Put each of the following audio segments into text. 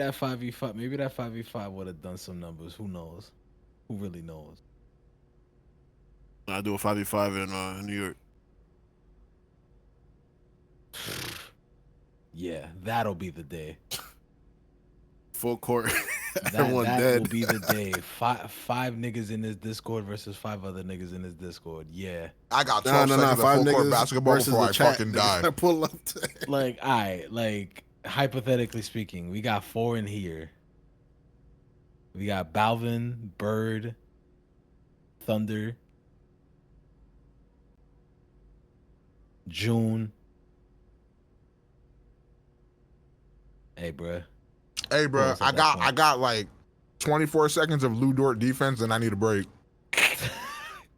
That 5v5, maybe that 5v5 would have done some numbers. Who knows? Who really knows? I do a 5v5 in New York. Yeah, that'll be the day. Full court. That will be the day. Five niggas in this Discord versus 5 other niggas in this Discord. Yeah. I got 12 seconds of full court basketball before I fucking die. Pull up. Like, like hypothetically speaking, we got 4 in here. We got Balvin, Bird, Thunder, June. Hey, bruh. Hey, bro, I got like 24 seconds of Lou Dort defense, and I need a break.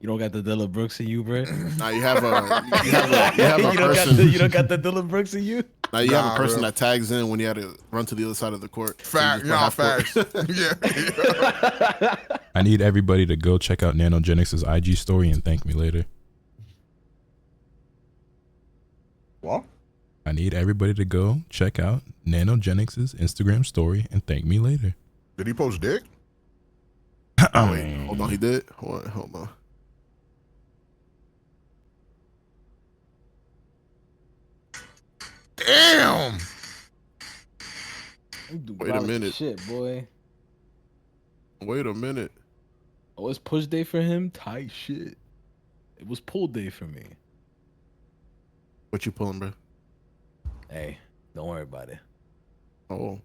You don't got the Dylan Brooks in you, bro. Now you have a person. You don't got the Dylan Brooks in you. Now you have a person that tags in when you had to run to the other side of the court. Fact, yeah, facts. Yeah. I need everybody to go check out Nanogenics' IG story and thank me later. What? I need everybody to go check out Nanogenics' Instagram story and thank me later. Did he post dick? Wait, hold on, he did? Hold on. Damn! Wait a minute. Shit, boy. Wait a minute. Oh, it's push day for him? Tight shit. It was pull day for me. What you pulling, bro? Hey, don't worry about it. Oh.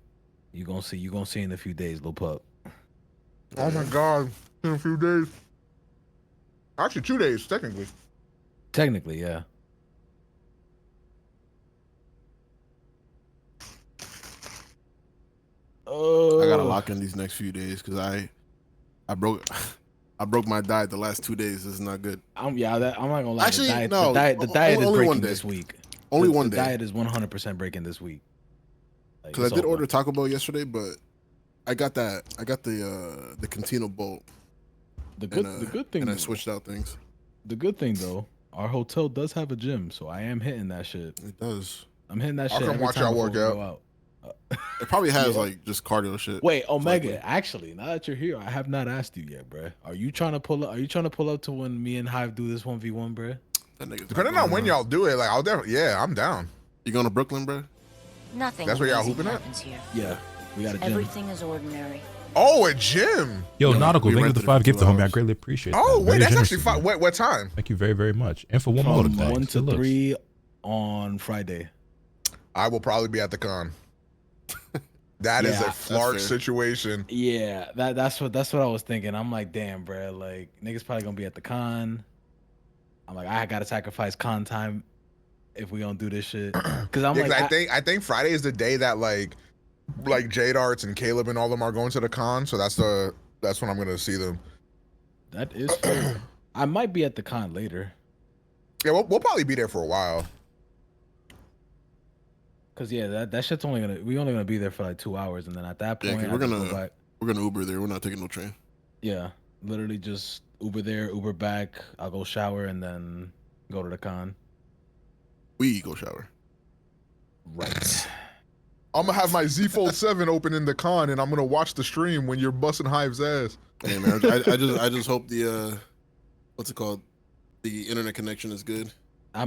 You gonna see in a few days, little pup. Oh my God. In a few days. Actually, 2 days, technically. Technically, yeah. I gotta lock in these next few days because I broke my diet the last 2 days. This is not good. I'm not gonna lie. Actually, the no. The diet is only breaking one day. this week. Only one day. The diet is 100% breaking this week. Because I did order Taco Bell yesterday, but I got the Cantino bowl. The good thing. And I switched out things. The good thing though, our hotel does have a gym, so I am hitting that shit. It does. I'm hitting that I'll shit. come watch y'all work out. It probably has like just cardio shit. Wait, Omega. Actually, now that you're here, I have not asked you yet, bro. Are you trying to pull up to when me and Hive do this 1v1, bro? Depending on when y'all do it, like I'll definitely. Yeah, I'm down. You going to Brooklyn, bro? Nothing. That's where y'all hooping at? Here. Yeah, we got a gym. Everything is ordinary. Oh, a gym. Yo, Nautical, thank you for the 5 gifts, homie. I greatly appreciate it. Oh, wait, that's actually fine. What time? Thank you very, very much. And for one more, From 1 to 3 on Friday. I will probably be at the con. That is a Flark situation. Yeah, that's what I was thinking. I'm like, damn, bro, like niggas probably gonna be at the con. I'm like, I gotta sacrifice con time if we don't do this shit. Cause I'm like, I think Friday is the day that like Jade Arts and Caleb and all them are going to the con. So that's when I'm gonna see them. That is fair. I might be at the con later. Yeah, we'll probably be there for a while. Cause yeah, that shit's only gonna be there for like 2 hours, and then at that point, Yeah, we're gonna Uber there. We're not taking no train. Yeah, literally just Uber there, Uber back. I'll go shower and then go to the con. We go shower. Right. I'm gonna have my Z Fold 7 open in the con, and I'm gonna watch the stream when you're busting Hive's ass. Hey man, I just hope the what's it called? The internet connection is good.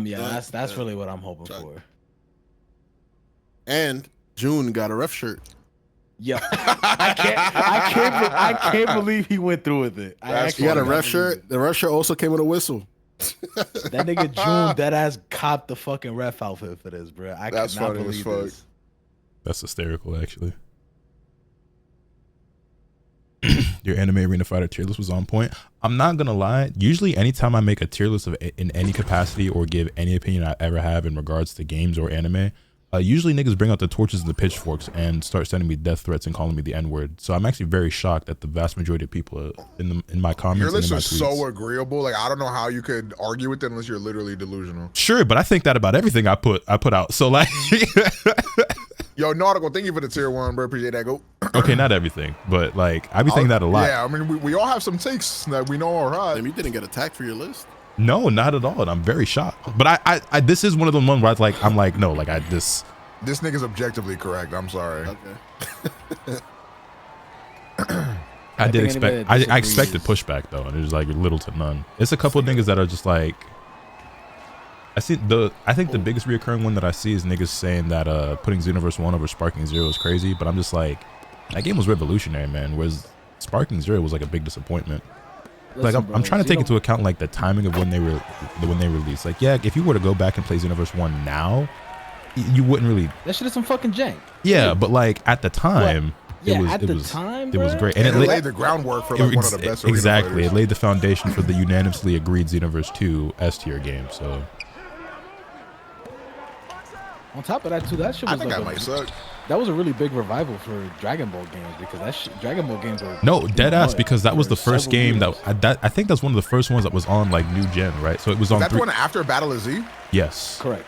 Yeah, that's really what I'm hoping for. And June got a ref shirt. Yeah, I can't believe he went through with it. He got a ref shirt. The ref shirt also came with a whistle. That nigga June dead ass copped the fucking ref outfit for this, bro. I cannot believe this. That's hysterical, actually. Your anime arena fighter tier list was on point. I'm not gonna lie. Usually, anytime I make a tier list in any capacity or give any opinion I ever have in regards to games or anime, usually niggas bring out the torches and the pitchforks and start sending me death threats and calling me the N-word. So I'm actually very shocked that the vast majority of people in my comments. Your list and in my is tweets, so agreeable. Like I don't know how you could argue with it unless you're literally delusional. Sure, but I think that about everything I put out. So like, yo, Nautical, thank you for the tier 1, bro. Appreciate that. Go. Okay, not everything, but like I be thinking that a lot. Yeah, I mean we all have some takes that we know are hot. Damn, you didn't get attacked for your list. No, not at all. And I'm very shocked. But I this is one of the ones where I'm like, no, like This nigga's objectively correct. I'm sorry. Okay. I did think expect. anybody I that expected disagrees- pushback though, and there's like little to none. It's a couple of niggas that are just like. I think the biggest reoccurring one that I see is niggas saying that putting Xenoverse 1 over Sparking 0 is crazy, but I'm just like, that game was revolutionary, man. Whereas Sparking 0 was like a big disappointment. Like I'm trying to take into account like the timing of when they released. Like, yeah, if you were to go back and play Xenoverse 1 now, you wouldn't really. That shit is some fucking jank. Yeah, but like at the time, Yeah, it was at it the was time, it was bruh. great, And and it it laid the groundwork for like one of the best arena exactly. fighters. It laid the foundation for the unanimously agreed Xenoverse 2 S tier game. So On top of that, too, that shit was I think like I might suck. that was a really big revival for Dragon Ball games because Dragon Ball games were no, dead ass, because that was for the first several game years. I think that's one of the first ones that was on like new gen, right? So it was on That's the three. one after Battle of Z. Yes, correct.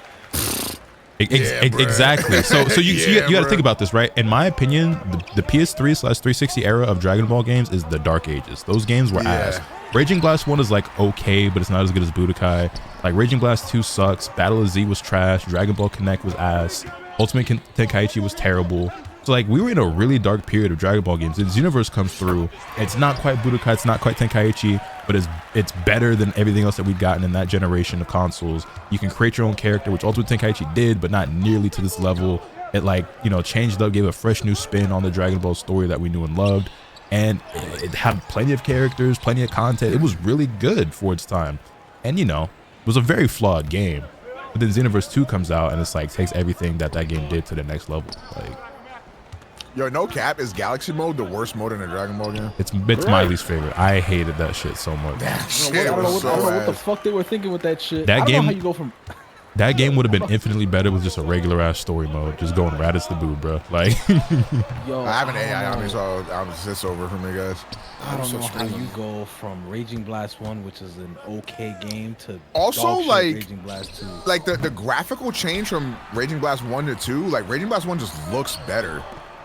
bruh. Exactly. So you Yeah, got to bruh. think about this, right? In my opinion, the PS3/360 era of Dragon Ball games is the Dark Ages. Those games were Yeah. ass. Raging Blast 1 is like okay, but it's not as good as Budokai. Like Raging Blast 2 sucks. Battle of Z was trash. Dragon Ball Connect was ass. Ultimate Tenkaichi was terrible. So like we were in a really dark period of Dragon Ball games. And Xenoverse comes through. It's not quite Budokai, it's not quite Tenkaichi, but it's better than everything else that we'd gotten in that generation of consoles. You can create your own character, which Ultimate Tenkaichi did, but not nearly to this level. It like, you know, changed up, gave a fresh new spin on the Dragon Ball story that we knew and loved. And it had plenty of characters, plenty of content. It was really good for its time. And you know, it was a very flawed game. But then Xenoverse 2 comes out and it's like takes everything that game did to the next level. Like Yo, no cap, is Galaxy mode the worst mode in a Dragon Ball game? it's my least favorite. I hated that shit so much. I don't know what the fuck they were thinking with that shit. That I don't game- know how you go from That game would have been infinitely better with just a regular ass story mode, just going right as the boo, bro. Like, yo. I have an AI don't on me, know. so it's over for me, guys. I don't so know how screwed you up. go from Raging Blast 1, which is an okay game, to Also, dog shit like- Raging Blast 2. Like the graphical change from Raging Blast 1 to 2, like Raging Blast 1 just looks better.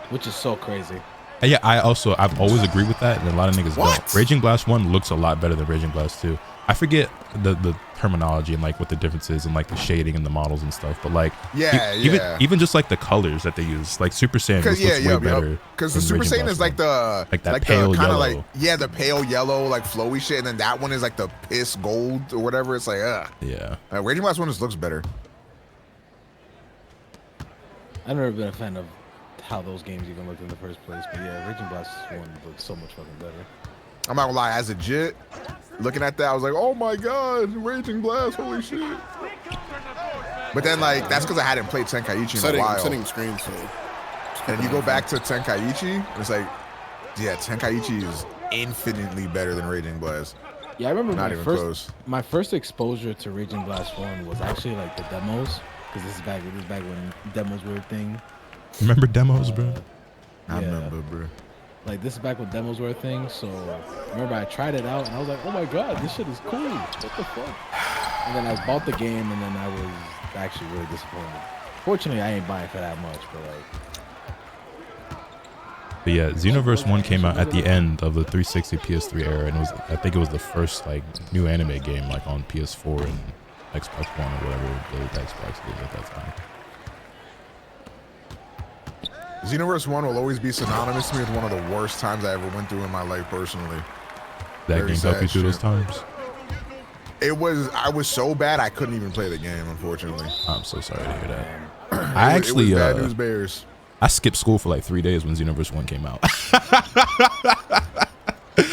Which is so crazy. yeah, I've always agreed with that, and a lot of niggas What? don't. Raging Blast 1 looks a lot better than Raging Blast 2. I forget the terminology and like what the difference is and like the shading and the models and stuff, but like Yeah, yeah. even just like the colors that they use, like Super Saiyan Because looks way better. Because the than Super Raging Saiyan Blast is like 1. the Like that the pale kinda yellow. like the pale yellow like flowy shit, and then that one is like the piss gold or whatever. It's like Yeah. Raging Blast 1 just looks better. I've never been a fan of how those games even looked in the first place, but yeah, Raging Blast 1 looks so much fucking better. I'm not gonna lie, as a jit, looking at that, I was like, oh my god, Raging Blast, holy shit. But then like that's because I hadn't played Tenkaichi in a while. Setting screen, so And you go back to Tenkaichi, and it's like, yeah, Tenkaichi is infinitely better than Raging Blast. Yeah, I remember Not even close. my first exposure to Raging Blast 1 was actually like the demos, because this is back when demos were a thing. Remember demos, bro? I Yeah. remember, bro. Like this is back when demos were a thing, so I remember I tried it out and I was like, oh my god, this shit is cool. What the fuck? And then I bought the game and then I was actually really disappointed. Fortunately, I ain't buying for that much, but like, But yeah, Xenoverse 1 came out at the end of the 360 PS3 era, and I think it was the first like new anime game like on PS4 and Xbox One or whatever the Xbox did at that time. Xenoverse 1 will always be synonymous to me with one of the worst times I ever went through in my life personally. That Very game helped you sad through those shit. times. I was so bad I couldn't even play the game, unfortunately. I'm so sorry to hear that. It I was actually bad news bears. I skipped school for like 3 days when Xenoverse 1 came out.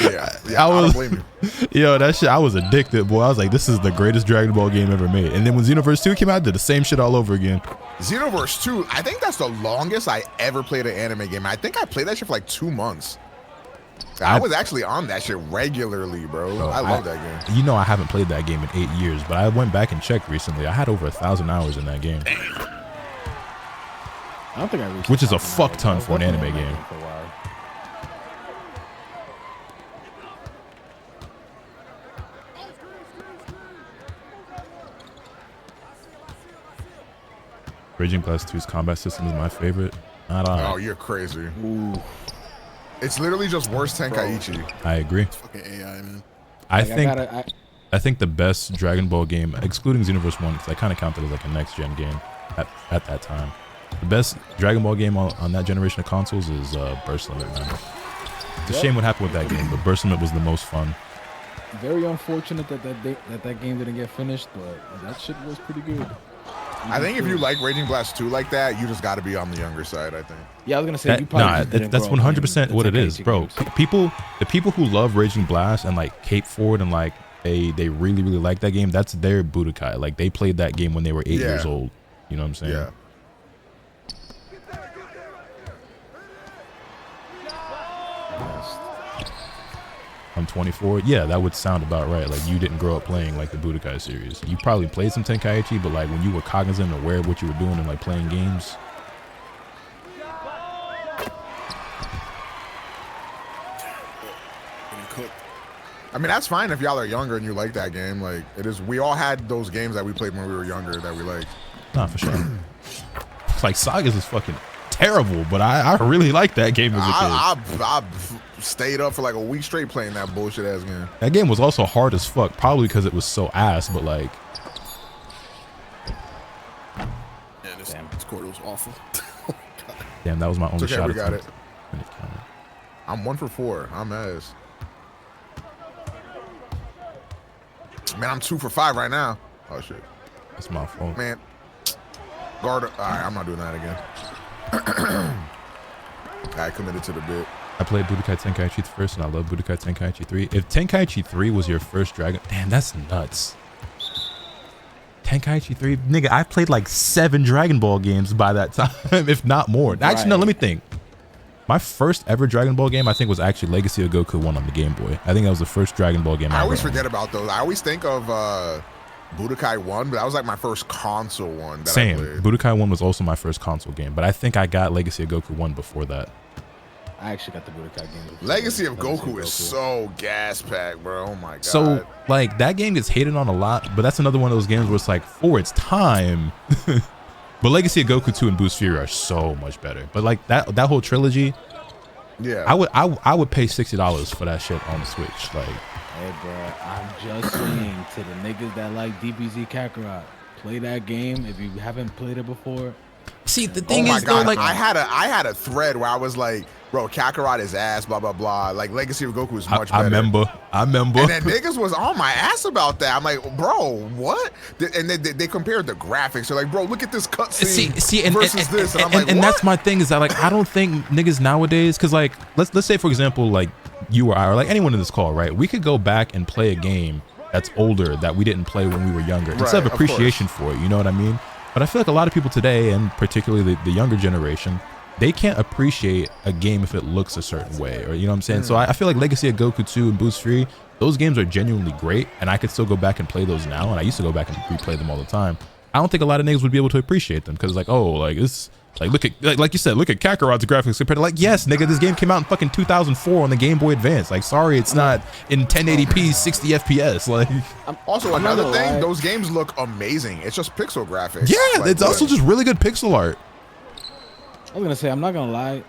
Yeah, I don't blame you. Yo, that shit, I was addicted, boy. I was like, this is the greatest Dragon Ball game ever made. And then when Xenoverse 2 came out, I did the same shit all over again. Xenoverse 2, I think that's the longest I ever played an anime game. I think I played that shit for like 2 months. I was actually on that shit regularly, bro. I love that game. You know, I haven't played that game in 8 years, but I went back and checked recently. I had over 1,000 hours in that game. I don't think I reached. Which is a 1,000 fuck hours. ton I was for an definitely anime on that game. for a while. Raging Blast 2's combat system is my favorite. Not on. Oh, you're crazy. Ooh. It's literally just worse Tenkaichi. I agree. fucking AI, man. I Like, think gotta- I think the best Dragon Ball game, excluding Xenoverse 1, because I kind of counted as like a next gen game at that time. The best Dragon Ball game on that generation of consoles is Burst Limit, man. It's a shame what happened with that game, but Burst Limit was the most fun. Very unfortunate that game didn't get finished, but that shit was pretty good. I think if you like Raging Blast 2 like that, you just got to be on the younger side, I think. Yeah, I was gonna say you probably that's 100% what it is, bro. The people who love Raging Blast and like Cape Forward and like they really like that game, that's their Budokai. Like they played that game when they were 8 years old. You know what I'm saying? Yeah. I'm 24. Yeah, that would sound about right. Like you didn't grow up playing like the Budokai series. You probably played some Tenkaichi, but like when you were cognizant and aware of what you were doing and like playing games. I mean, that's fine if y'all are younger and you like that game. Like it is. We all had those games that we played when we were younger that we liked. Nah, for sure. Like Sagas is fucking terrible, but I really like that game as a kid. I stayed up for like a week straight playing that bullshit ass game. That game was also hard as fuck, probably because it was so ass, but like. Yeah, this quarter was awful. Oh, damn, that was my only shot. We got it. I'm 1 for 4. I'm ass. Man, I'm 2 for 5 right now. Oh shit. That's my fault. Man. Guard. All right, I'm not doing that again. I committed to the bit. I played Budokai Tenkaichi first, and I love Budokai Tenkaichi 3. If Tenkaichi 3 was your first Dragon... Damn, that's nuts. Tenkaichi 3... Nigga, I played like 7 Dragon Ball games by that time, if not more. Actually, no, let me think. My first ever Dragon Ball game, I think, was actually Legacy of Goku 1 on the Game Boy. I think that was the first Dragon Ball game I always ever forget owned. about those. I always think of Budokai 1, but that was like my first console one. That Same. I played. Budokai 1 was also my first console game, but I think I got Legacy of Goku 1 before that. I actually got the Budokai game. Legacy of Goku is so gas packed, bro. Oh my god. So like that game gets hated on a lot, but that's another one of those games where it's like for its time. But Legacy of Goku 2 and Boost Fury are so much better. But like that whole trilogy, yeah, I would pay $60 for that shit on the Switch. Like, hey bro, I'm just saying to the niggas that like DBZ Kakarot, play that game if you haven't played it before. See, the thing is, though, like I had a thread where I was like, bro, Kakarot is ass, blah blah blah. Like Legacy of Goku is much better. I remember. And then niggas was on my ass about that. I'm like, bro, what? And they compared the graphics. They're like, bro, look at this cutscene versus this. And I'm like, and what? that's my thing is that like I don't think niggas nowadays, because like let's say for example like you or I or like anyone in this call, right? We could go back and play a game that's older that we didn't play when we were younger instead of appreciation for it. You know what I mean? But I feel like a lot of people today, and particularly the younger generation, they can't appreciate a game if it looks a certain way, or you know what I'm saying? So I feel like Legacy of Goku 2 and Boost Fury, those games are genuinely great, and I could still go back and play those now, and I used to go back and replay them all the time. I don't think a lot of niggas would be able to appreciate them, because like, oh, like this, like look at, like you said, look at Kakarot's graphics compared to like, yes, nigga, this game came out in fucking 2004 on the Game Boy Advance. Like, sorry, it's not in 1080p 60 FPS. Like, also another thing, those games look amazing. It's just pixel graphics. Yeah, like, it's also just really good pixel art. I was gonna say, I'm not gonna lie,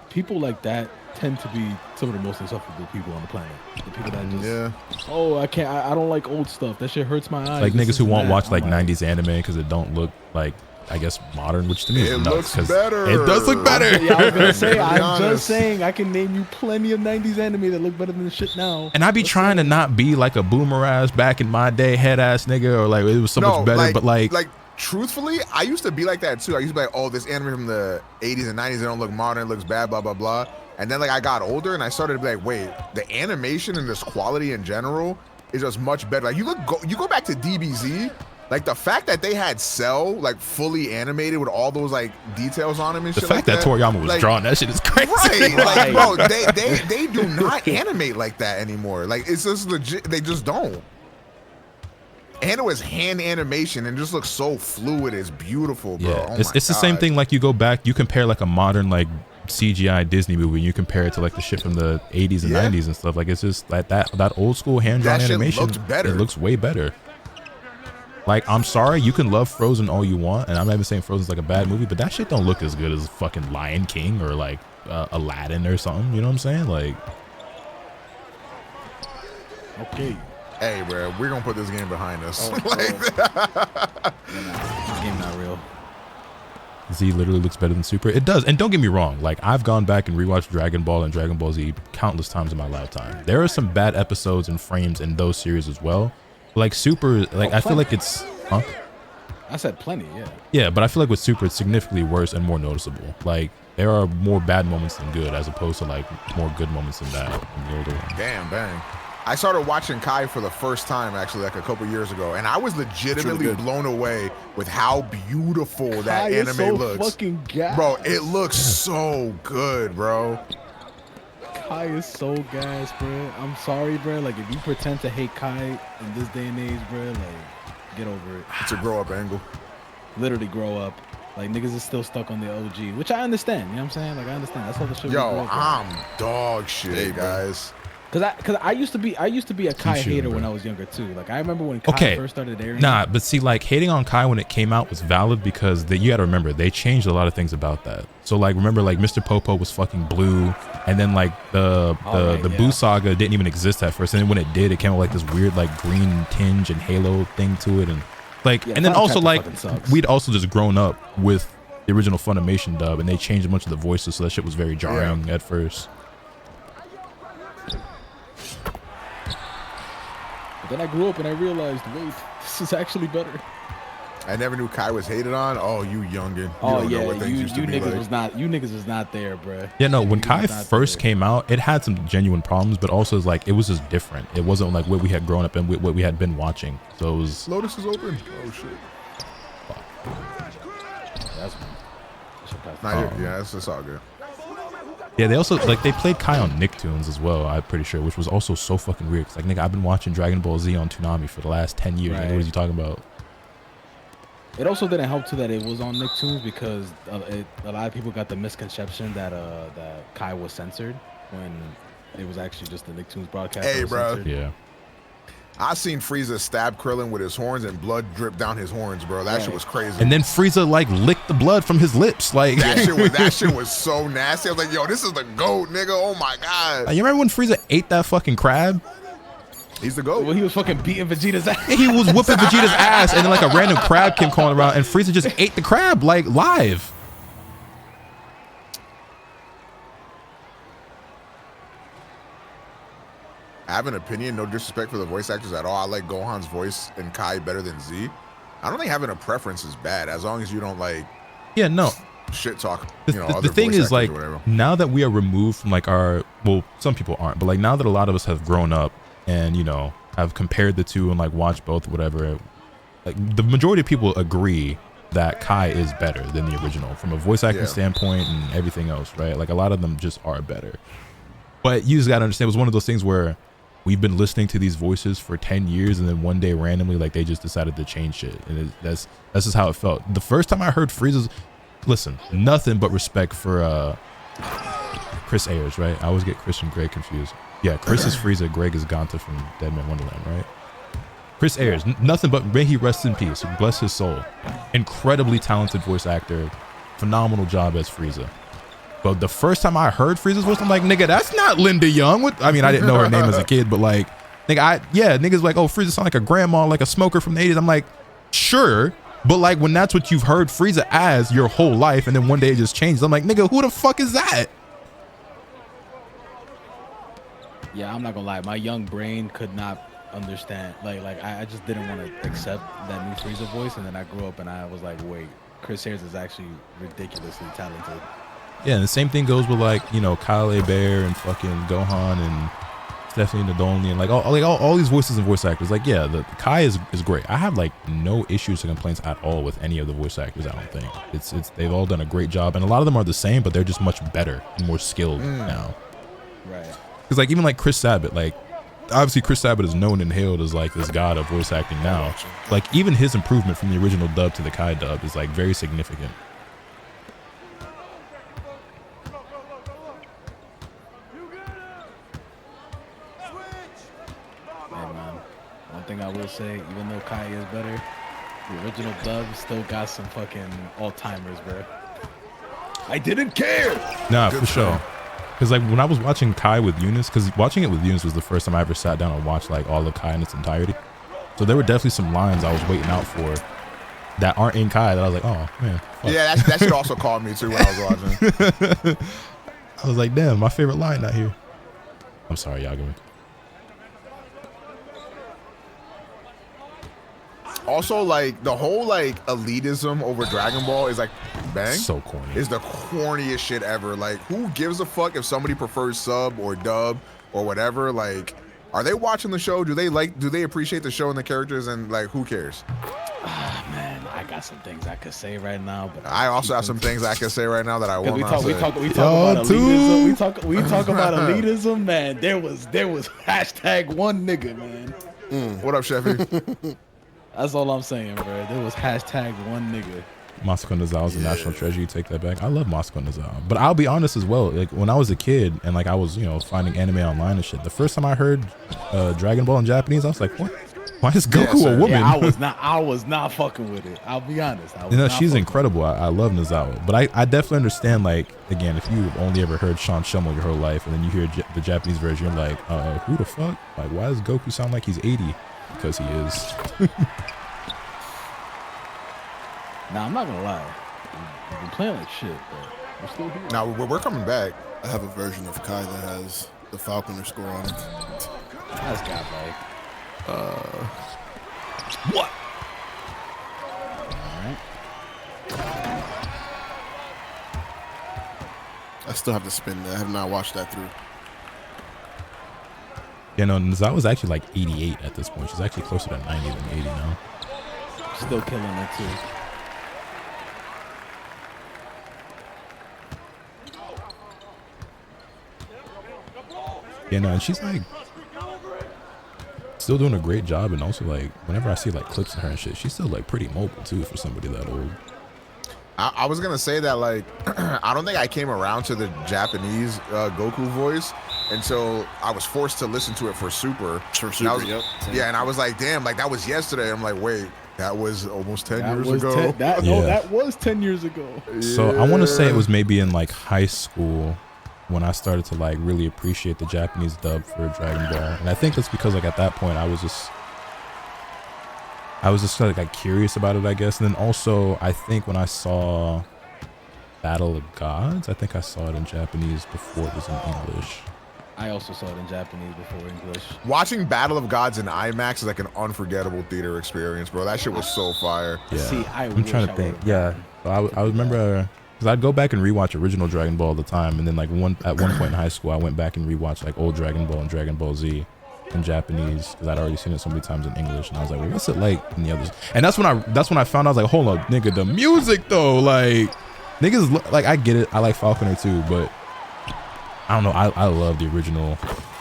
people like that tend to be some of the most insufferable people on the planet. The people that just, oh, I can't, I don't like old stuff. That shit hurts my eyes. Like niggas who won't watch like 90s anime because it don't look like, I guess, modern, which to me is nuts. Looks better. It does look better. Yeah, I was gonna say, I'm just saying, I can name you plenty of 90s anime that look better than the shit now. And I be trying to not be like a boomer ass back in my day head ass nigga, or like it was so much better, but like truthfully, I used to be like that too. I used to be like, oh, this anime from the 80s and 90s, they don't look modern, it looks bad, blah, blah, blah. And then like I got older and I started to be like, wait, the animation and this quality in general is just much better. Like you go back to DBZ, like the fact that they had Cell like fully animated with all those like details on him and shit. The fact that Toriyama was drawing that shit is crazy. Right, like bro, they do not animate like that anymore. Like it's just legit, they just don't. And it was hand animation and just looks so fluid. It's beautiful, bro. Yeah, it's the same thing. Like you go back, you compare like a modern like CGI Disney movie, and you compare it to like the shit from the 80s and 90s and stuff. Like it's just like that old school hand drawn animation. It looks way better. Like I'm sorry, you can love Frozen all you want, and I'm not even saying Frozen's like a bad movie, but that shit don't look as good as fucking Lion King or like Aladdin or something. You know what I'm saying? Like, okay. Hey, bro, we're gonna put this game behind us. This game not real. Z literally looks better than Super. It does. And don't get me wrong. Like, I've gone back and rewatched Dragon Ball and Dragon Ball Z countless times in my lifetime. There are some bad episodes and frames in those series as well. Like Super, like I feel like it's, huh? I said plenty, yeah. Yeah, but I feel like with Super, it's significantly worse and more noticeable. Like, there are more bad moments than good, as opposed to like more good moments than bad in the older ones. Damn, bang. I started watching Kai for the first time actually like a couple years ago, and I was legitimately really blown away with how beautiful that Kai anime is so looks. Fucking gas. Bro, it looks so good, bro. Kai is so gas, bro. I'm sorry, bro. Like, if you pretend to hate Kai in this day and age, bro, like, get over it. It's a grow up angle. Literally grow up. Like, niggas is still stuck on the OG, which I understand. You know what I'm saying? Like, I understand. That's all the shit. Yo, I'm dog shit, Hey, guys. Cause I used to be a Kai should, hater bro. when I was younger too. Like, I remember when Kai first started airing. Nah, but see, like hating on Kai when it came out was valid because you got to remember they changed a lot of things about that. So like, remember like Mr. Popo was fucking blue, and then like the Boo saga didn't even exist at first, and then when it did, it came with like this weird like green tinge and halo thing to it, and like, and then also like we'd also just grown up with the original Funimation dub, and they changed a bunch of the voices, so that shit was very jarring at first. But then I grew up and I realized, wait, this is actually better. I never knew Kai was hated on. Oh, you youngin. You Oh don't know yeah, what things used to you be niggas like. was not there, bro. Yeah, no, when Kai first came out, it had some genuine problems, but also like it was just different. It wasn't like what we had grown up and what we had been watching. So it was. Lotus is open. Oh shit. That's Yeah, it's all good. Yeah, they also like they played Kai on Nicktoons as well. I'm pretty sure, which was also so fucking weird. Cause like, nigga, I've been watching Dragon Ball Z on Toonami for the last 10 years. Like, what are you talking about? It also didn't help too that it was on Nicktoons because a lot of people got the misconception that that Kai was censored when it was actually just the Nicktoons broadcast. Hey, bro. Yeah. I seen Frieza stab Krillin with his horns and blood drip down his horns, bro. That shit was crazy. And then Frieza like licked the blood from his lips. Like that shit was so nasty. I was like, yo, this is the GOAT, nigga. Oh my god. You remember when Frieza ate that fucking crab? He's the GOAT. Well, he was fucking beating Vegeta's ass. He was whooping Vegeta's ass, and then like a random crab came calling around, and Frieza just ate the crab like live. I have an opinion, no disrespect for the voice actors at all. I like Gohan's voice in Kai better than Z. I don't think having a preference is bad as long as you don't like shit talk. The thing is, like, now that we are removed from like well, some people aren't, but like now that a lot of us have grown up and have compared the two and like watched both, whatever, like the majority of people agree that Kai is better than the original from a voice acting standpoint and everything else, right? Like a lot of them just are better. But you just gotta understand, it was one of those things where we've been listening to these voices for 10 years and then one day randomly like they just decided to change shit, and that's just how it felt. The first time I heard Frieza's, listen, nothing but respect for Chris Ayers, right? I always get Chris and Greg confused. Yeah, Chris is Frieza, Greg is Ganta from Dead Man Wonderland, right? Chris Ayers, nothing but, may he rest in peace, bless his soul. Incredibly talented voice actor, phenomenal job as Frieza. But the first time I heard Frieza's voice, I'm like, nigga, that's not Linda Young. What? I mean, I didn't know her name as a kid, but like, nigga, niggas like, oh, Frieza sound like a grandma, like a smoker from the 80s. I'm like, sure. But like, when that's what you've heard Frieza as your whole life, and then one day it just changes, I'm like, nigga, who the fuck is that? Yeah, I'm not gonna lie. My young brain could not understand. Like I just didn't want to accept that new Frieza voice, and then I grew up and I was like, wait, Chris Ayers is actually ridiculously talented. Yeah, and the same thing goes with like, Kale Bear and fucking Gohan and Stephanie Nadolny and like all these voices and voice actors. Like, yeah, the Kai is great. I have like no issues or complaints at all with any of the voice actors. I don't think it's they've all done a great job, and a lot of them are the same, but they're just much better and more skilled now. Right. Because like even like Chris Sabat, like obviously Chris Sabat is known and hailed as like this god of voice acting now. Like even his improvement from the original dub to the Kai dub is like very significant. Thing I will say, even though Kai is better, the original dub still got some fucking all-timers, bro. I didn't care. Nah, for sure. Because like when I was watching Kai with Eunice, because watching it with Eunice was the first time I ever sat down and watched like all of Kai in its entirety. So there were definitely some lines I was waiting out for. that aren't in Kai that I was like, oh man. Fuck. Yeah, that shit also called me too when I was watching. I was like, damn, my favorite line not here. I'm sorry, Yagami. Also, like the whole like elitism over Dragon Ball is like bang. So corny. Is the corniest shit ever. Like, who gives a fuck if somebody prefers sub or dub or whatever? Like, are they watching the show? Do they appreciate the show and the characters? And like, who cares? Man, I got some things I could say right now, but I also have some things I can say right now that I will not say. We talk about elitism. We talk about elitism, man. There was hashtag one nigga, man. What up, Sheffy? That's all I'm saying, bro. There was hashtag one nigga. Masako Nozawa is a national treasure. You take that back. I love Masako Nozawa, but I'll be honest as well. Like when I was a kid and like I was, you know, finding anime online and shit. The first time I heard Dragon Ball in Japanese, I was like, what? Why is Goku a woman? Yeah, I was not fucking with it. I'll be honest. You know, she's incredible. I love Nozawa, but I definitely understand. Like again, if you've only ever heard Sean Schummel your whole life, and then you hear the Japanese version, you're like, who the fuck? Like, why does Goku sound like he's 80? Because he is. Nah, I'm not gonna lie. We've been playing like shit, but we're still here. Now we're coming back. I have a version of Kai that has the Falconer score on it. That's got like. What? All right. I still have to spin that. I have not watched that through. Yeah, no, Nozawa's actually like 88 at this point. She's actually closer to 90 than 80 now. Still killing it too. Yeah, no, and she's like still doing a great job, and also like whenever I see like clips of her and shit, she's still like pretty mobile too for somebody that old. I was gonna say that like I don't think I came around to the Japanese Goku voice until I was forced to listen to it for Super. Yeah, and I was like, damn, like that was yesterday. I'm like, wait, that was almost 10 years ago. That was 10 years ago. So I want to say it was maybe in like high school when I started to like really appreciate the Japanese dub for Dragon Ball, and I think that's because like at that point I was just like curious about it, I guess. And then also I think when I saw Battle of Gods, I think I saw it in Japanese before it was in English. I also saw it in Japanese before English. Watching Battle of Gods in IMAX is like an unforgettable theater experience, bro. That shit was so fire. Yeah. See, I'm trying to think. Yeah, I remember because I'd go back and rewatch original Dragon Ball all the time, and then like at one point in high school, I went back and rewatched like old Dragon Ball and Dragon Ball Z in Japanese because I'd already seen it so many times in English, and I was like, well, what's it like in the others? And that's when I found out, I was like, hold up, nigga, the music though, like niggas like I get it, I like Falconer too, but I don't know, I love the original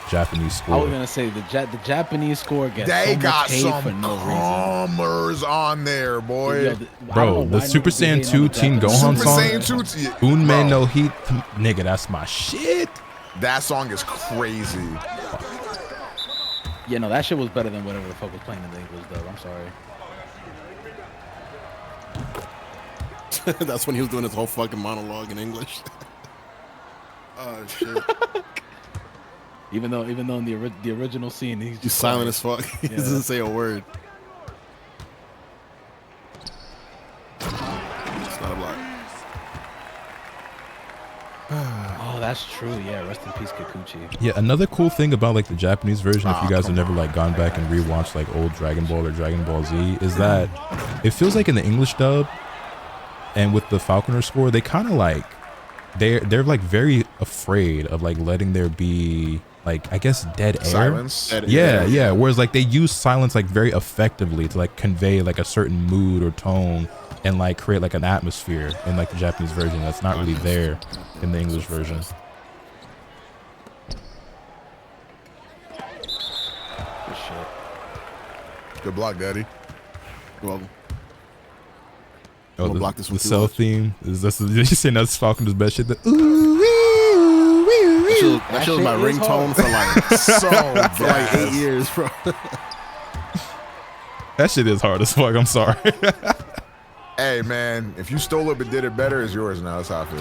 Japanese score. I was gonna say the Japanese score gets they so got much hate some for no comers on there, boy. Bro, the Super Saiyan 2 Team Gohan Super song, Saiyan 2, Unmei no Heat, nigga, that's my shit. That song is crazy. Yeah, no, that shit was better than whatever the fuck was playing in the English dub. I'm sorry. That's when he was doing his whole fucking monologue in English. Oh shit. Even though in the original scene he's just silent as fuck. He doesn't say a word. It's not a lot. Oh, that's true. Yeah, rest in peace, Kikuchi. Yeah, another cool thing about like the Japanese version, if you guys have never like gone back and rewatched like old Dragon Ball or Dragon Ball Z, is that it feels like in the English dub and with the Falconer score, they kind of like they're like very afraid of like letting there be like, I guess, dead air. Silence. Yeah. Whereas like they use silence like very effectively to like convey like a certain mood or tone and like create like an atmosphere in like the Japanese version that's not really there in the English version. Good shit. Good block, Daddy. You're welcome. Oh, block this the one cell theme is this? Did you say that's Falconer's best shit? That shit was my ringtone for like for like 8 years, bro. That shit is hard as fuck. I'm sorry. Hey man, if you stole it but did it better, it's yours now. That's how I feel.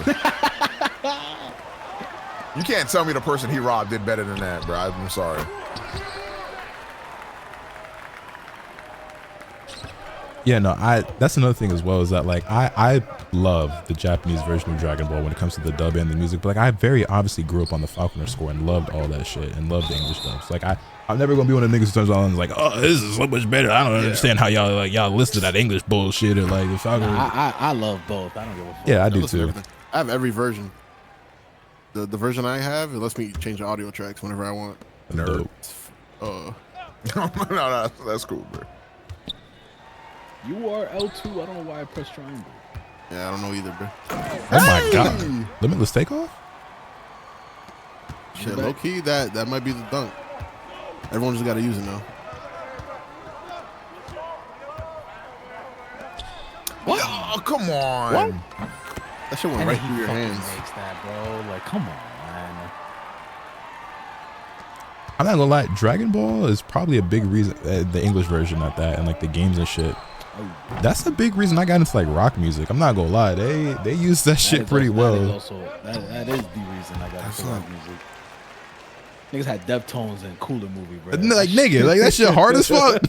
You can't tell me the person he robbed did better than that, bro. I'm sorry. Yeah, no, that's another thing as well, is that like I love the Japanese version of Dragon Ball when it comes to the dub and the music, but like I very obviously grew up on the Falconer score and loved all that shit and loved the English dubs. Like I'm never gonna be one of the niggas who turns on and is like, oh, this is so much better. I don't understand how y'all listen to that English bullshit or like the Falconer. I love both. I don't give a fuck. Yeah, I do too. I have every version. The version I have, it lets me change the audio tracks whenever I want. Dope. No, that's cool, bro. You are L2. I don't know why I pressed triangle. Yeah, I don't know either, bro. Oh my god. Limitless takeoff? Shit, low key, that might be the dunk. Everyone just gotta use it now. What? Oh, come on. What? That shit went right through your hands. Makes that, bro. Like, come on, man. I'm not gonna lie, Dragon Ball is probably a big reason, the English version at that, and like the games and shit. That's a big reason I got into like rock music. I'm not gonna lie, they use that shit pretty well. That is the reason I got into rock music. Niggas had Deftones and Cooler movie, bro. Like nigga, like that shit hard as fuck.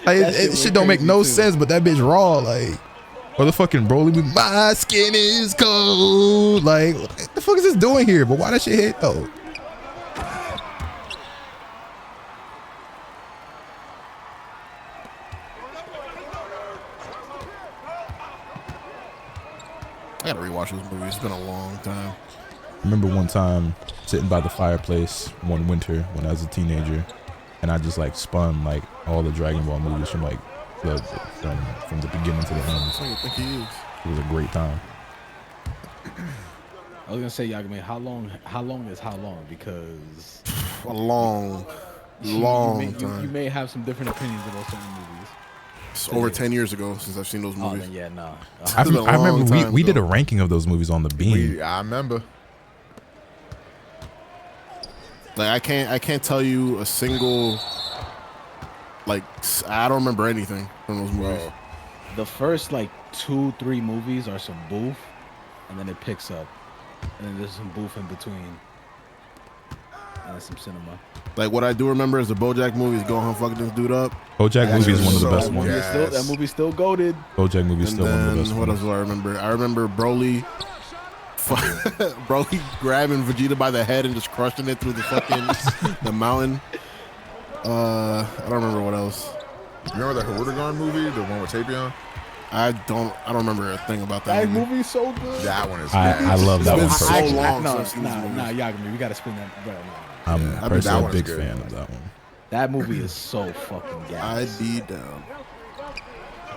Like it shit don't make no sense, but that bitch raw, like. Or the fucking Broly, my skin is cold. Like, what the fuck is this doing here? But why that shit hit though? I gotta rewatch those movies. It's been a long time. I remember one time sitting by the fireplace one winter when I was a teenager, and I just like spun like all the Dragon Ball movies from like from the beginning to the end. That's what I think he is. It was a great time. I was gonna say, Yagami, how long is how long? Because A long time. You may have some different opinions about certain movies. It's over 10 years ago since I've seen those Oh, movies. then yeah, no. I been a long remember time we did a ago. ranking of those movies on the Beam. I remember. Like I can't tell you a single. Like I don't remember anything from those movies. The first like 2-3 movies are some boof, and then it picks up, and then there's some boof in between, and then some cinema. Like what I do remember is the BoJack movies. Go on, fucking this dude up. BoJack movie is one of the so best good. ones. Yeah. That movie's still goated. BoJack movie is And still one of the then best what ones. else do I remember? I remember Broly. Broly grabbing Vegeta by the head and just crushing it through the fucking the mountain. I don't remember what else. You remember the Harudagon movie, the one with Tapion? I don't remember a thing about that. That movie's so good. That one is. I love that It's one been so personally. long No, since these movies. Yagami, we gotta spin that. Bro, no. I'm Yeah, I mean, personally that a one's big good. fan of that one. That movie is so fucking gas. ID down.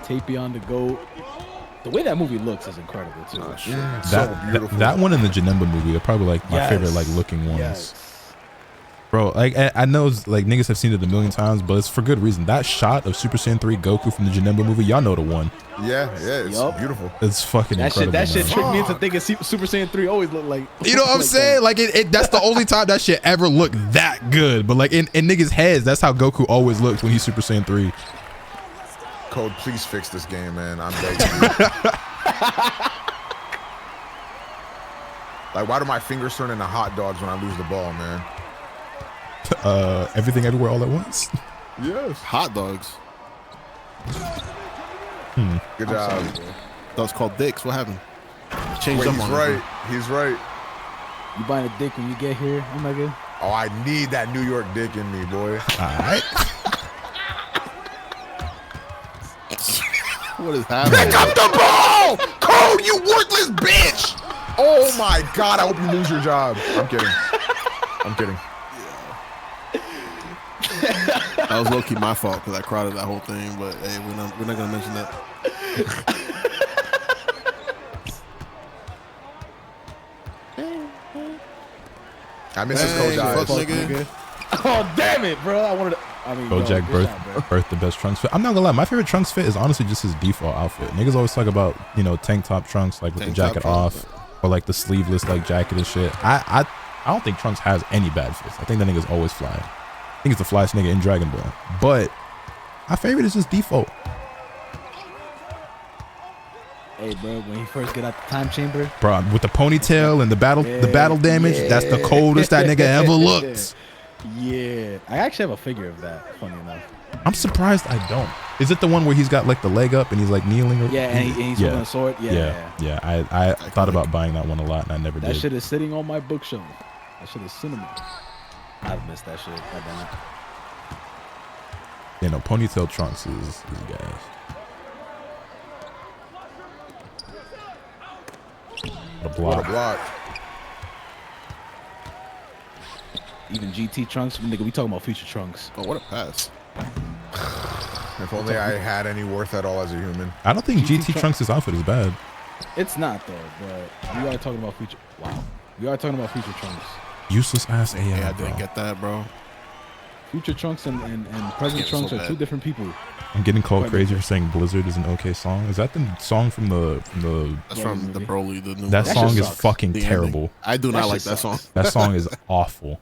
Tapion the GOAT. The way that movie looks is incredible too. That one and the Janemba movie are probably like my favorite like looking ones. Yes. Bro, like I know like niggas have seen it a million times, but it's for good reason. That shot of Super Saiyan 3 Goku from the Janemba movie, y'all know the one. Yeah, it's Yup. beautiful. It's fucking incredible. That shit man. tricked me into thinking Super Saiyan 3 always looked like. You know what I'm like saying? Like it that's the only time that shit ever looked that good. But like in niggas' heads, that's how Goku always looked when he's Super Saiyan 3. Code, please fix this game, man. I'm begging you. Like, why do my fingers turn into hot dogs when I lose the ball, man? Everything everywhere all at once. Yes. Hot dogs. Good job. That was called dicks. What happened? Changed Wait, up he's on right. He's right. You buying a dick when you get here? Oh my god. Oh, I need that New York dick in me, boy. Alright. What is happening? Pick up the ball! Code, you worthless bitch! Oh my god, I hope you lose your job. I'm kidding. I'm kidding. That was low-key my fault because I crowded that whole thing, but hey, we're not gonna mention that. I miss his coach Fuck, eyes. nigga. Oh damn it, bro! I wanted to. I mean, BoJack good shot, bro. birthed the best Trunks fit. I'm not gonna lie, my favorite Trunks fit is honestly just his default outfit. Niggas always talk about, you know, tank top Trunks like with Tank the top jacket Trunks. off, or like the sleeveless like jacket and shit. I don't think Trunks has any bad fits. I think that nigga's always fly. I think he's the flyest nigga in Dragon Ball. But my favorite is just default. Hey, bro, when he first get out the time chamber, Bro, with the ponytail and the battle damage, that's the coldest that nigga ever looked. yeah, I actually have a figure of that. Funny enough, I'm surprised I don't. Is it the one where he's got like the leg up and he's like kneeling? Or, Yeah, and he's holding a sword. Yeah. I thought about buying that one a lot and I never did. That shit is sitting on my bookshelf. That shit is cinema. I've missed that shit. Goddamn it. You know, ponytail Trunks is gas. The block. What a block. Even GT Trunks, nigga, we talking about future Trunks. Oh, what a pass. If only I had any worth at all as a human. I don't think GT Trunks' outfit is bad. It's not though, but we are talking about future. Wow, we are talking about future Trunks. Useless ass AI. Yeah, I bro. didn't get that, bro. Future Trunks and present Trunks so are bad. two different people. I'm getting called crazy for saying Blizzard is an okay song. Is that the song from the? That's from the Broly. The new That one. song is sucks. fucking The terrible. ending. I do not That like shit that song. sucks. That song is awful.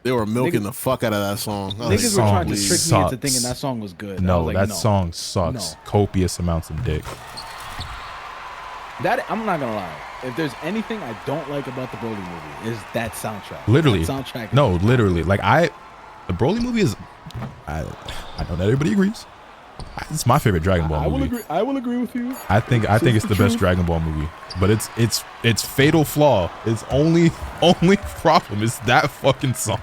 They were milking the fuck out of that song. I was Niggas were like, trying to song trick me into sucks. thinking that song was good. I No, was like, that song sucks. No. Copious amounts of dick. That I'm not gonna lie. If there's anything I don't like about the Broly movie, is that soundtrack. Literally. That soundtrack. No, literally. Like the Broly movie is. I know that everybody agrees. It's my favorite Dragon Ball movie. I will agree with you. I think it's the best Dragon Ball movie, but it's fatal flaw. Its only problem is that fucking song.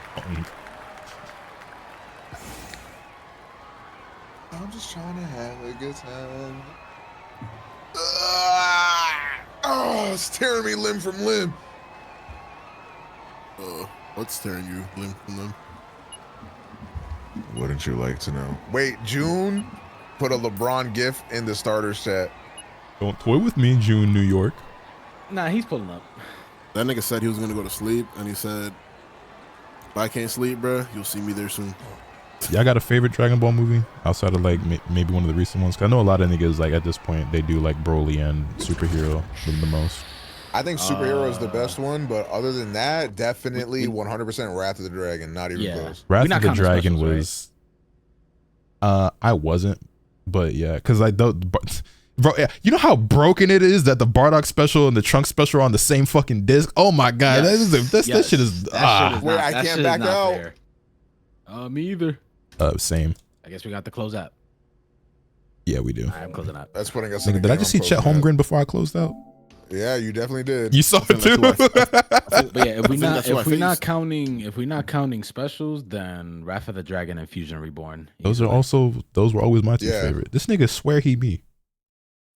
I'm just trying to have a good time. Oh, it's tearing me limb from limb. What's tearing you limb from limb? Wouldn't you like to know? Wait, June put a LeBron gif in the starter set. Don't toy with me, June, New York. Nah, he's pulling up. That nigga said he was gonna go to sleep, and he said, "If I can't sleep, bruh, you'll see me there soon." Y'all got a favorite Dragon Ball movie outside of like maybe one of the recent ones? 'Cause I know a lot of niggas like at this point they do like Broly and superhero the most. I think superhero is the best one, but other than that, definitely 100% Wrath of the Dragon. Not even close. Wrath not of the counting Dragon specials, was I wasn't, but yeah, because like bro, yeah, you know how broken it is that the Bardock special and the Trunks special are on the same fucking disc. Oh my god, Yes. that shit is Wait, I can't back out. Me either. Same. I guess we got to close out. Yeah, we do. I'm closing out. That's putting us in Nigga, a did I game just see I'm Chet closing out. Holmgren before I closed out? Yeah, you definitely did. You saw it too. But yeah, if we're not faced. counting specials, then Wrath of the Dragon and Fusion Reborn. those were always my two Yeah. favorite. This nigga swear he me.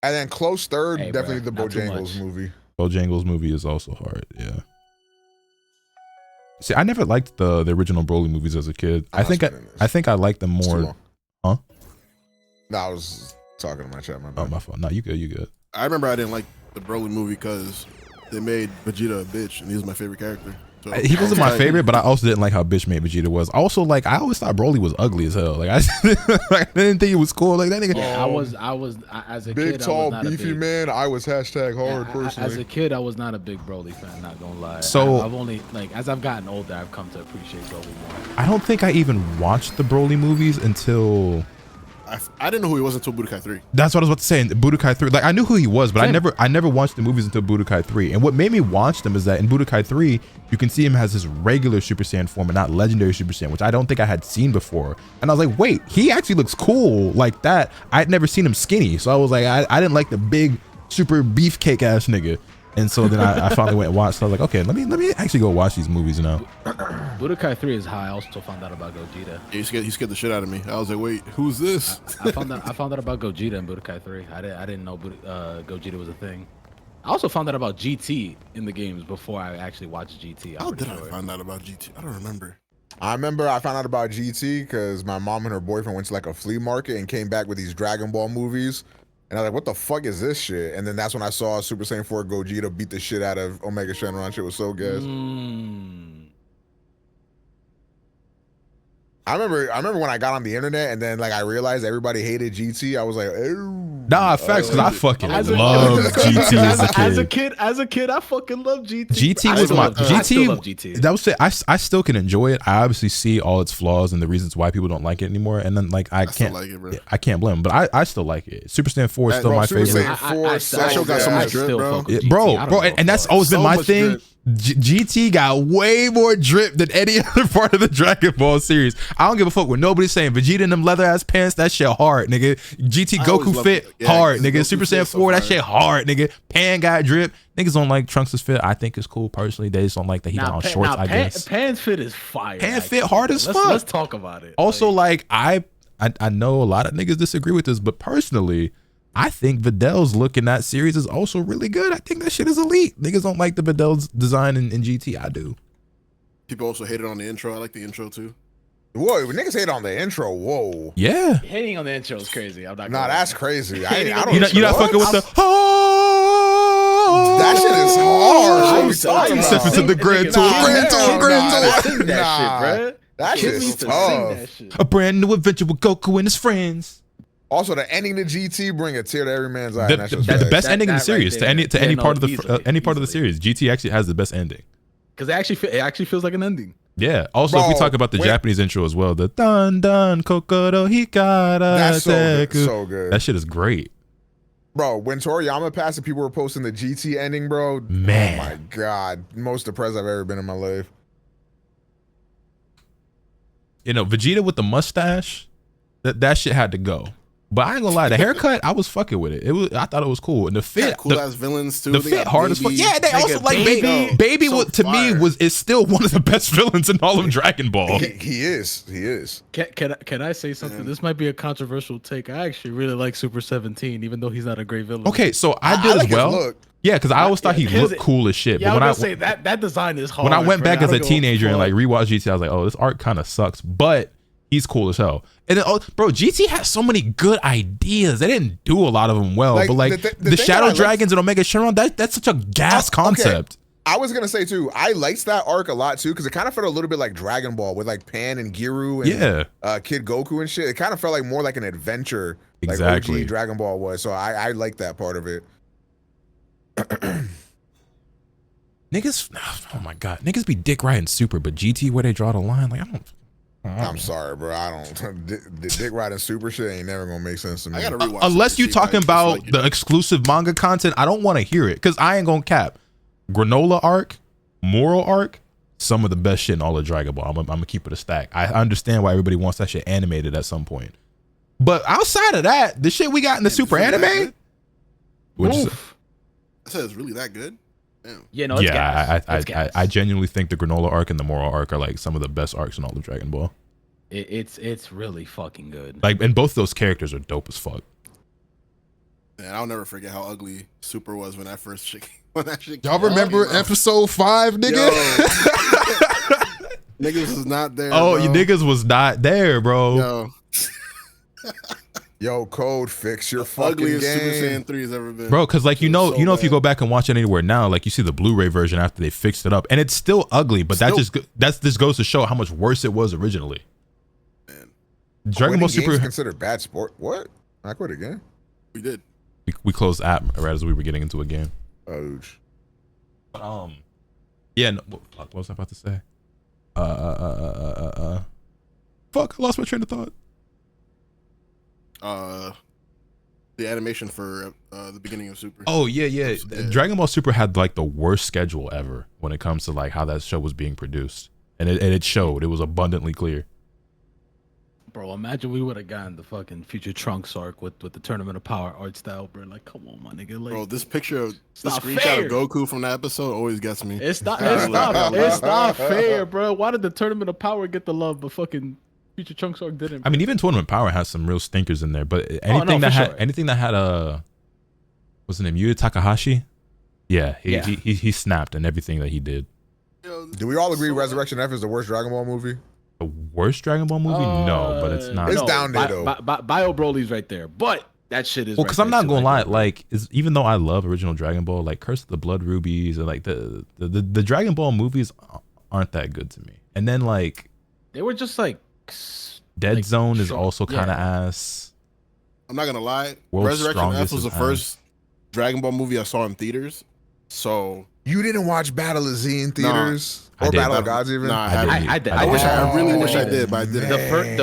And then close third, Hey, definitely bruh, the not too Bojangles much. movie. Bojangles movie is also hard. Yeah. See, I never liked the original Broly movies as a kid. I'm I not think spinning this. I think I liked them It's too more. long. Huh? No, I was talking to my chat. My Oh bad. my fault. No, you good. You good. I remember I didn't like the Broly movie because they made Vegeta a bitch, and he was my favorite character. So He wasn't my favorite, but I also didn't like how bitch made Vegeta was. Also, like I always thought Broly was ugly as hell. Like I didn't think he was cool. Like that nigga. Yeah, I was as a Big, kid. I tall, was not beefy a big, man. I was hashtag hard personally. as a kid, I was not a big Broly fan. Not gonna lie. So- I've only as I've gotten older, I've come to appreciate Broly more. I don't think I even watched the Broly movies until. I didn't know who he was until Budokai 3. That's what I was about to say. In Budokai 3, like I knew who he was, but Same. I never watched the movies until Budokai 3. And what made me watch them is that in Budokai 3, you can see him as his regular Super Saiyan form and not legendary Super Saiyan, which I don't think I had seen before. And I was like, wait, he actually looks cool like that. I'd never seen him skinny, so I was like, I didn't like the big super beefcake ass nigga. And so then I finally went and watched. So I was like, okay, let me actually go watch these movies now. Budokai 3 is how I also found out about Gogeta. Yeah, he scared the shit out of me. I was like, wait, who's this? I found out about Gogeta in Budokai 3. I didn't know Gogeta was a thing. I also found out about GT in the games before I actually watched GT. How did I find out about GT? I don't remember. I remember I found out about GT because my mom and her boyfriend went to like a flea market and came back with these Dragon Ball movies. And I was like, what the fuck is this shit? And then that's when I saw Super Saiyan 4 Gogeta beat the shit out of Omega Shenron. Shit was so good. I remember when I got on the internet and then like I realized everybody hated GT. I was like, oh. Nah, facts, because I fucking As a- love GT as a kid. As a kid, I fucking love GT. GT I was still my love- I still GT. love GT. That was it. I still can enjoy it. I obviously see all its flaws and the reasons why people don't like it anymore. And then like I still can't like it, bro. I can't blame them. But I still like it. Super Saiyan 4 is still Bro, my Super favorite. Saiyan 4, that show got so much I drip, still bro. fuck with Yeah, GT. bro, I don't bro, give a and that's fuck. always been So my much thing. drip. GT got way more drip than any other part of the Dragon Ball series. I don't give a fuck what nobody's saying. Vegeta in them leather ass pants, that shit hard, nigga. GT I always Goku loved fit it. Yeah, hard, 'cause nigga. Goku Super fit Saiyan so 4, that fire. shit hard, nigga. Pan got drip. Niggas don't like Trunks' fit. I think it's cool personally. They just don't like that he got on shorts, I guess. Pan's fit is fire. Pan actually. fit hard as fuck. Let's talk about it. Also, like I know a lot of niggas disagree with this, but personally, I think Vidal's look in that series is also really good. I think that shit is elite. Niggas don't like the Vidal's design in GT. I do. People also hated on the intro. I like the intro too. Whoa, when niggas hate on the intro. Whoa. Yeah. Hitting on the intro is crazy. I'm not. Nah, gonna that's lie. crazy. I don't. You not fucking with the. Oh, That shit is hard. What are you talking Step about? into the grand tour, grand tour, grand tour. Sing that shit, bro. That shit Kid is needs to sing tough. that shit. A brand new adventure with Goku and his friends. Also, the ending to GT bring a tear to every man's eye. The, and that's the, just the facts. best ending in the that right series to there. any Yeah, any no, part of the easily, any part of the easily. series. GT actually has the best ending. Because it actually feels like an ending. Yeah. Also, if we Bro, talk about the wait. Japanese intro as well, the dun dun kokoro hikara That's so good. teku. So good. That shit is great. Bro, when Toriyama passed and people were posting the GT ending, bro. Man. Oh my God. Most depressed I've ever been in my life. You know, Vegeta with the mustache, that shit had to go. But I ain't gonna lie, the haircut, I was fucking with it. I thought it was cool, and the fit, Yeah, cool ass villains too. the They fit got hard as fuck. Baby. Yeah, they also like Baby. Baby So to me fire. is still one of the best villains in all of Dragon Ball. He is. He is. Can I say something? This might be a controversial take. I actually really like Super 17, even though he's not a great villain. Okay, so I did I as like his well. look. Yeah, because I always thought he Yeah, his- looked cool as shit. Yeah, But I when was gonna say that design is hard. when I went bro. back I as a don't give teenager and fuck. like rewatched GT, I was like, oh, this art kind of sucks, but he's cool as hell. And then, bro, GT has so many good ideas. They didn't do a lot of them well, Like, but like the the thing Shadow that I like- Dragons and Omega Shenron, that's such a gas Okay. concept. I was gonna say too, I liked that arc a lot too, because it kind of felt a little bit like Dragon Ball with like Pan and Giru and Kid Goku and shit. It kind of felt like more like an adventure, Exactly. like OG Dragon Ball was. So I like that part of it. Niggas, oh my god, niggas be dick riding Super, but GT where they draw the line, like I don't. I'm sorry, bro. I don't. The dick riding super shit ain't never gonna make sense to me. I gotta rewatch. Unless Super you C, talking like, about just like, you the know. exclusive manga content, I don't want to hear it because I ain't gonna cap. Granola arc, Moral arc, some of the best shit in all of Dragon Ball. I'm gonna keep it a stack. I understand why everybody wants that shit animated at some point, but outside of that, the shit we got in the Super really that anime. good? What'd you say? Oof. I said it's really that good. Damn. Yeah, no, it's gas. Yeah, It's gas. I genuinely think the Granola arc and the Moral arc are like some of the best arcs in all of Dragon Ball. It's really fucking good. Like, and both those characters are dope as fuck. And I'll never forget how ugly Super was when that first shit when that shit Y'all came out. remember episode 5, nigga? Yo. Niggas was not there. Oh, bro. you niggas was not there, bro. Yo, Yo, Code, fix your fucking ugliest Super game. Saiyan 3 has ever been. Bro, because like you It know, was so if you bad. go back and watch it anywhere now, like you see the Blu-ray version after they fixed it up, and it's still ugly, but that just goes to show how much worse it was originally. Man, Dragon Ball Winning games Super, considered bad sport. What? I quit again. we did. we closed the app right as we were getting into a game. Ouch. But, yeah, no, what was I about to say? Fuck, I lost my train of thought. The animation for the beginning of Super. Oh yeah. Yeah. Dragon Ball Super had like the worst schedule ever when it comes to like how that show was being produced, and it showed. It was abundantly clear. Bro, imagine we would have gotten the fucking Future Trunks arc with the Tournament of Power art style, bro. Like, come on, my nigga. Like, Bro, this picture of the not screenshot fair. of Goku from that episode always gets me. it's not fair, bro. Why did the Tournament of Power get the love, but fucking Future Trunks arc didn't? I mean, even Tournament Power has some real stinkers in there, but for anything that had what's his name, Yuya Takahashi? Yeah, he snapped in everything that he did. Yo, Do we all agree Resurrection F is the worst Dragon Ball movie? The worst Dragon Ball movie? No, but it's not. It's down there, though. Bio Broly's right there, but that shit is. Well, right because I'm there, not too. gonna lie, like even though I love original Dragon Ball, like Curse of the Blood Rubies and like the Dragon Ball movies aren't that good to me. And then like they were just like Dead like, Zone is sure, also kind of yeah. ass. I'm not gonna lie. World's Resurrection F Strongest was the is high. first Dragon Ball movie I saw in theaters. So You didn't watch Battle of Z in theaters I or did. Battle of Gods even? Nah, I I haven't. did. I did. I wish I really wish I Oh, did, but I didn't.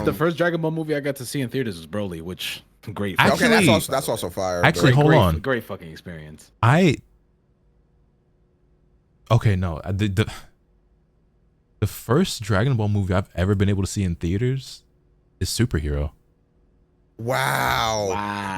The first Dragon Ball movie I got to see in theaters was Broly, which great. Actually- Okay, that's also fire. Actually, bro. hold on. Great fucking experience. Okay, no. The first Dragon Ball movie I've ever been able to see in theaters is Superhero. Wow.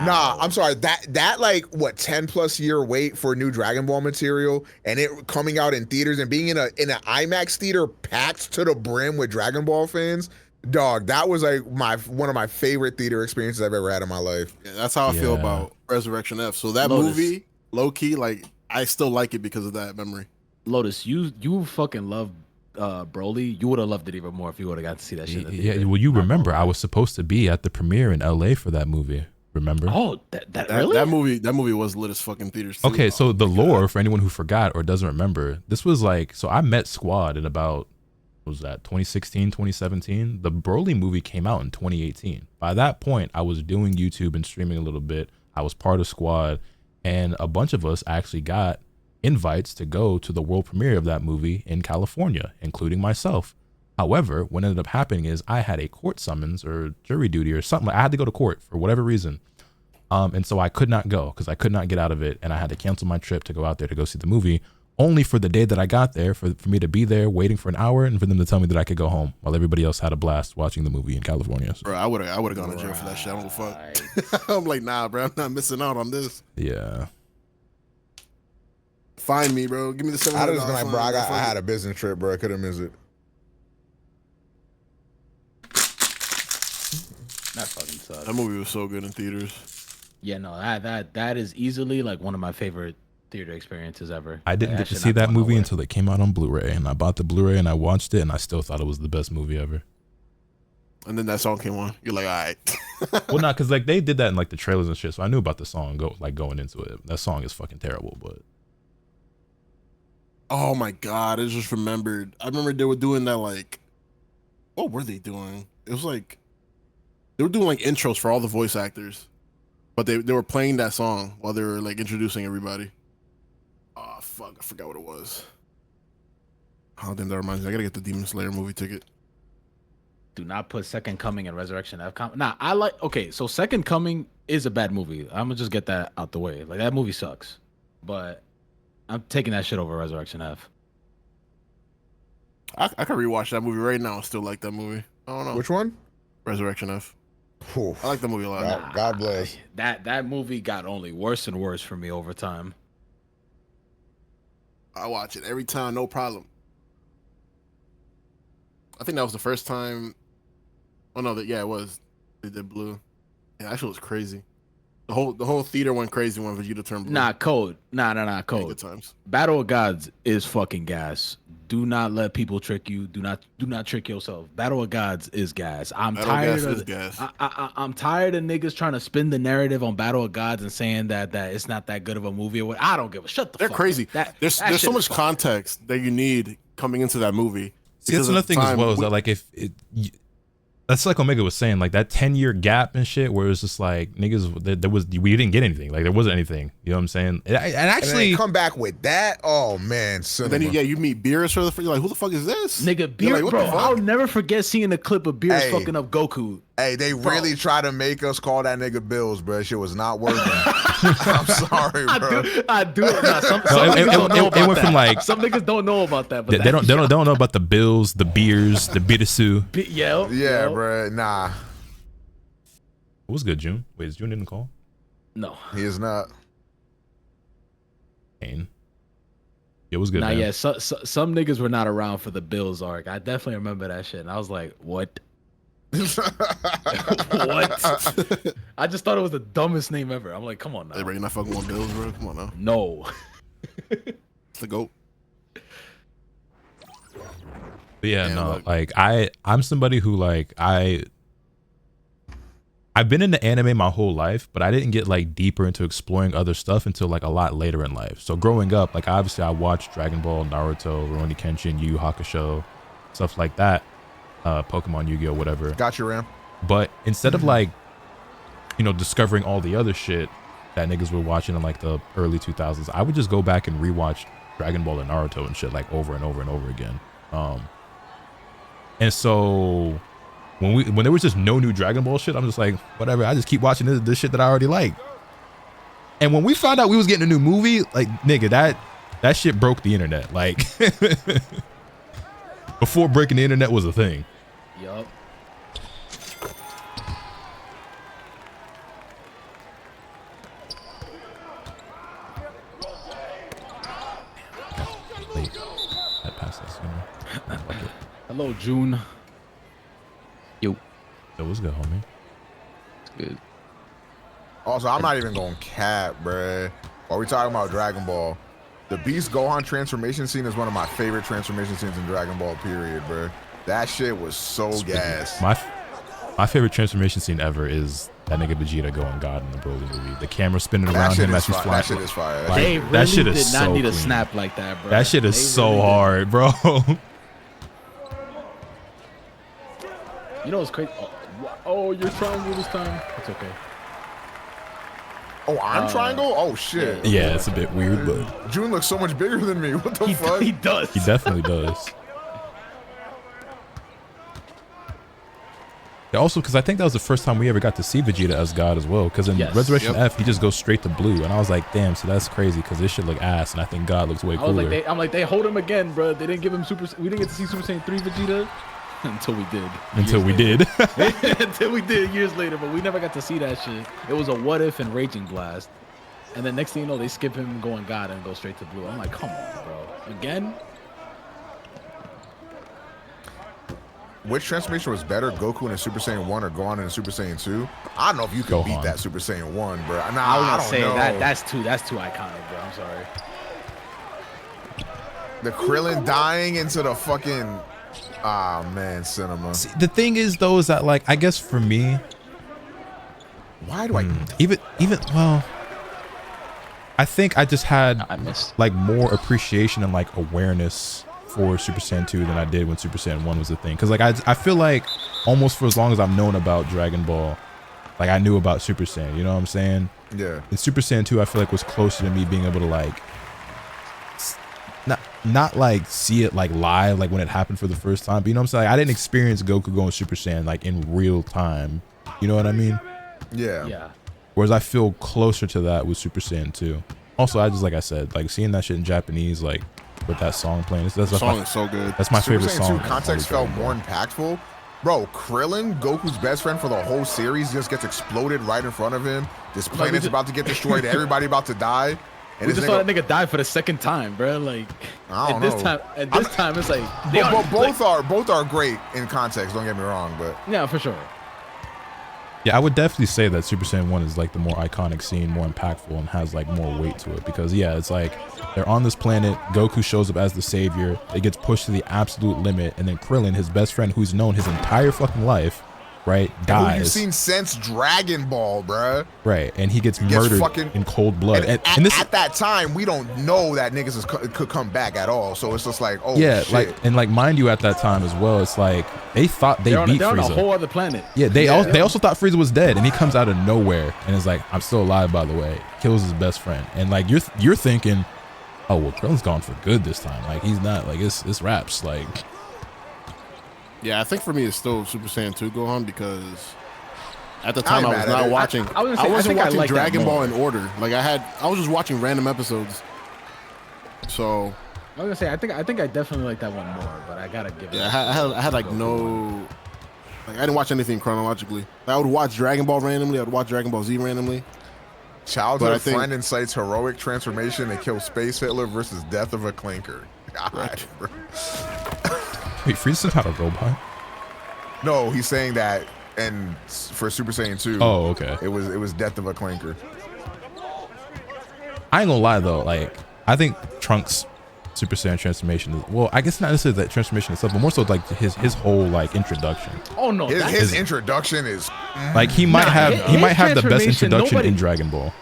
Nah, I'm sorry. That like what 10+ year wait for new Dragon Ball material and it coming out in theaters and being in an IMAX theater packed to the brim with Dragon Ball fans. Dog, that was like one of my favorite theater experiences I've ever had in my life. Yeah, that's how I feel Yeah. about Resurrection F. So that Lotus. movie, low key, like I still like it because of that memory. Lotus, you fucking love Broly. You would have loved it even more if you would have got to see that shit. in the Yeah, theater. well, you remember I was supposed to be at the premiere in LA for that movie. Remember? Oh, that really? That movie was lit as fucking theaters. Too. Okay, so Oh the my lore, God. for anyone who forgot or doesn't remember, this was like, so I met Squad in about, what was that, 2016, 2017? The Broly movie came out in 2018. By that point, I was doing YouTube and streaming a little bit. I was part of Squad, and a bunch of us actually got invites to go to the world premiere of that movie in California, including myself. However, what ended up happening is I had a court summons or jury duty or something. I had to go to court for whatever reason. And so I could not go because I could not get out of it. And I had to cancel my trip to go out there to go see the movie, only for the day that I got there for me to be there waiting for an hour and for them to tell me that I could go home while everybody else had a blast watching the movie in California. So, Bro, I would have gone to jail for that shit. I don't give a fuck. I'm like, nah, bro, I'm not missing out on this. yeah. Find me, bro. Give me the $700. I was just like, bro, I fuck had it. a business trip, bro. I couldn't miss it. That fucking sucks. That movie was so good in theaters. Yeah, no, that is easily like one of my favorite theater experiences ever. I didn't Like, get to shit see not that going movie nowhere. until it came out on Blu-ray, and I bought the Blu-ray and I watched it, and I still thought it was the best movie ever. And then that song came on. You're like, all right. Well, not because like they did that in like the trailers and shit, so I knew about the song going into it. That song is fucking terrible, but Oh my God, I just remembered. I remember they were doing that, like, what were they doing? It was like, they were doing like intros for all the voice actors, but they were playing that song while they were like introducing everybody. Oh, fuck, I forgot what it was. Oh, damn, that reminds me. I gotta get the Demon Slayer movie ticket. Do not put Second Coming and Resurrection F. Nah, I like. Okay, so Second Coming is a bad movie. I'm gonna just get that out the way. Like that movie sucks, but I'm taking that shit over Resurrection F. I could rewatch that movie right now and still like that movie. I don't know. Which one? Resurrection F. Whew. I like the movie a lot. God bless. That movie got only worse and worse for me over time. I watch it every time, no problem. I think that was the first time. Oh no, it was. They did blue. Yeah, that shit was crazy. The whole theater went crazy when Vegeta turned blue. Nah, Code. Nah, Yeah, Code. good times. Battle of Gods is fucking gas. Do not let people trick you. Do not trick yourself. Battle of Gods is gas. I'm Battle of tired Gas of is gas. I'm tired of niggas trying to spin the narrative on Battle of Gods and saying that it's not that good of a movie or what. I don't give a shut the They're fuck crazy. up. There's That so shit much is fucking- context that you need coming into that movie. see, that's Because at another the thing as time, well is that like that's like Omega was saying, like that 10-year gap and shit, where it's just like niggas, we didn't get anything, like there wasn't anything. You know what I'm saying? And And actually, then come back with that. Oh man, And cinema. then you meet Beerus for the first. You're like, who the fuck is this? Nigga, You're Beer, like, what bro, the fuck? I'll never forget seeing a clip of Beerus Hey. fucking up Goku. Hey, they really try to make us call that nigga Bills, bro. That shit was not working. I'm sorry, bro. I do. Nah, some No, niggas don't know it about went from that. like Some niggas don't know about that. But they don't know about the Bills, the beers, the Bitasu. Yeah, bro. Nah, What was good, June? Wait, is June in the call? No. he is not. Kane. It was good. Nah, man. yeah. Some niggas were not around for the Bills arc. I definitely remember that shit, and I was like, what? What? I just thought it was the dumbest name ever. I'm like, come on now. Hey, bro, you're not fucking with Bills, bro. Come on now. No. It's the GOAT. But yeah, Yeah, no, look. like I'm somebody who like I've been into anime my whole life, but I didn't get like deeper into exploring other stuff until like a lot later in life. So growing up, like obviously I watched Dragon Ball, Naruto, Rurouni Kenshin, Yu Yu Hakusho, stuff like that, Pokemon, Yu-Gi-Oh, whatever. Got you, Ram. But instead of like you know, discovering all the other shit that niggas were watching in like the early 2000s, I would just go back and rewatch Dragon Ball and Naruto and shit like over and over and over again. And so when there was just no new Dragon Ball shit, I'm just like, whatever, I just keep watching this shit that I already like. And when we found out we was getting a new movie, like, nigga, that shit broke the internet. Like, before breaking the internet was a thing. Yup. Late. That passes, you know. Hello, June. Yo. That was good, homie. It's good. Also, I'm not even going cap, bruh. While we talking about Dragon Ball, the Beast Gohan transformation scene is one of my favorite transformation scenes in Dragon Ball, period, bruh. That shit was so gas. My favorite transformation scene ever is that nigga Vegeta going God in the Broly movie. The camera spinning around him as he's flying. That shit is fire. Like, They really that shit is did not so need a clean. snap like that, bro. That shit is They so really hard, bro. You know what's crazy? Oh, you're triangle this time. It's okay. Oh, I'm triangle? Oh, shit. Yeah, it's a bit weird, but June looks so much bigger than me. What the fuck? He does. he definitely does. Yeah, also, because I think that was the first time we ever got to see Vegeta as God as well. Because in Yes. Resurrection F, he just goes straight to blue, and I was like, damn, so that's crazy. Because this shit look ass, and I think God looks way I was cooler. like, they hold him again, bro. They didn't give him Super. We didn't get to see Super Saiyan 3 Vegeta until we did. Until we did. Until we did years later, but we never got to see that shit. It was a what if and Raging Blast, and then next thing you know, they skip him going God and go straight to blue. I'm like, come on, bro, again. Which transformation was better, Goku in a Super Saiyan 1 or Gohan in a Super Saiyan 2? I don't know if you could beat Gohan. that Super Saiyan 1, bro. Nah, I was I gonna don't say know. that's too iconic, bro. I'm sorry. The Krillin dying into the fucking... Ah, man, cinema. See, the thing is, though, is that, like, I guess for me, Why do I... even well, I think I just had I missed. like more appreciation and like awareness for Super Saiyan 2 than I did when Super Saiyan 1 was a thing. Because like I feel like almost for as long as I've known about Dragon Ball, like I knew about Super Saiyan, you know what I'm saying? Yeah. And Super Saiyan 2 I feel like was closer to me being able to like not like see it like live, like when it happened for the first time, but you know what I'm saying? Like, I didn't experience Goku going Super Saiyan like in real time, you know what I mean? Yeah. Yeah. Whereas I feel closer to that with Super Saiyan 2. Also, I just, like I said, like seeing that shit in Japanese, like with that song playing, that's The song my, is so good. that's my Super favorite Saiyan song. 2 context felt more impactful. Bro, Krillin, Goku's best friend for the whole series, just gets exploded right in front of him. This planet's about to get destroyed. Everybody about to die. And We this just saw that nigga die for the second time, bro. Like, I don't and this know. time, it's like they both are great in context. Don't get me wrong, but yeah, for sure. Yeah, I would definitely say that Super Saiyan 1 is like the more iconic scene, more impactful, and has like more weight to it. Because yeah, it's like they're on this planet, Goku shows up as the savior, it gets pushed to the absolute limit, and then Krillin, his best friend who's known his entire fucking life, right, who you've dies. seen since Dragon Ball, bruh. Right, and he gets murdered in cold blood. And this, at that time, we don't know that niggas could come back at all. So it's just like, oh yeah, shit. like and like mind you, at that time as well, it's like they thought they beat They're on a Frieza. whole other planet. Yeah, they also thought Frieza was dead, and he comes out of nowhere and is like, "I'm still alive, by the way." Kills his best friend, and like you're thinking, "Oh well, Krillin's gone for good this time." Like he's not. Like it's raps. Like Yeah, I think for me it's still Super Saiyan 2 Gohan because at the time I I ain't was mad at not it. watching. I was gonna say, I wasn't think I watching like that Dragon Ball more. in order. Like I was just watching random episodes. So I was gonna say, I think I definitely like that one more, but I gotta give it. yeah, I had like no. Like I didn't watch anything chronologically. I would watch Dragon Ball randomly. I would watch Dragon Ball Z randomly. But I Childhood think- friend incites heroic transformation to kill Space Hitler versus death of a clinker. God, bro. wait, Frieza's not a robot. No, he's saying that, and for Super Saiyan 2, Oh, okay. it was death of a clinker. I ain't gonna lie though. Like I think Trunks' Super Saiyan transformation is, well, I guess not necessarily that transformation itself, but more so like his whole like introduction. Oh no, His introduction is Like he might have the best transformation, introduction nobody- in Dragon Ball.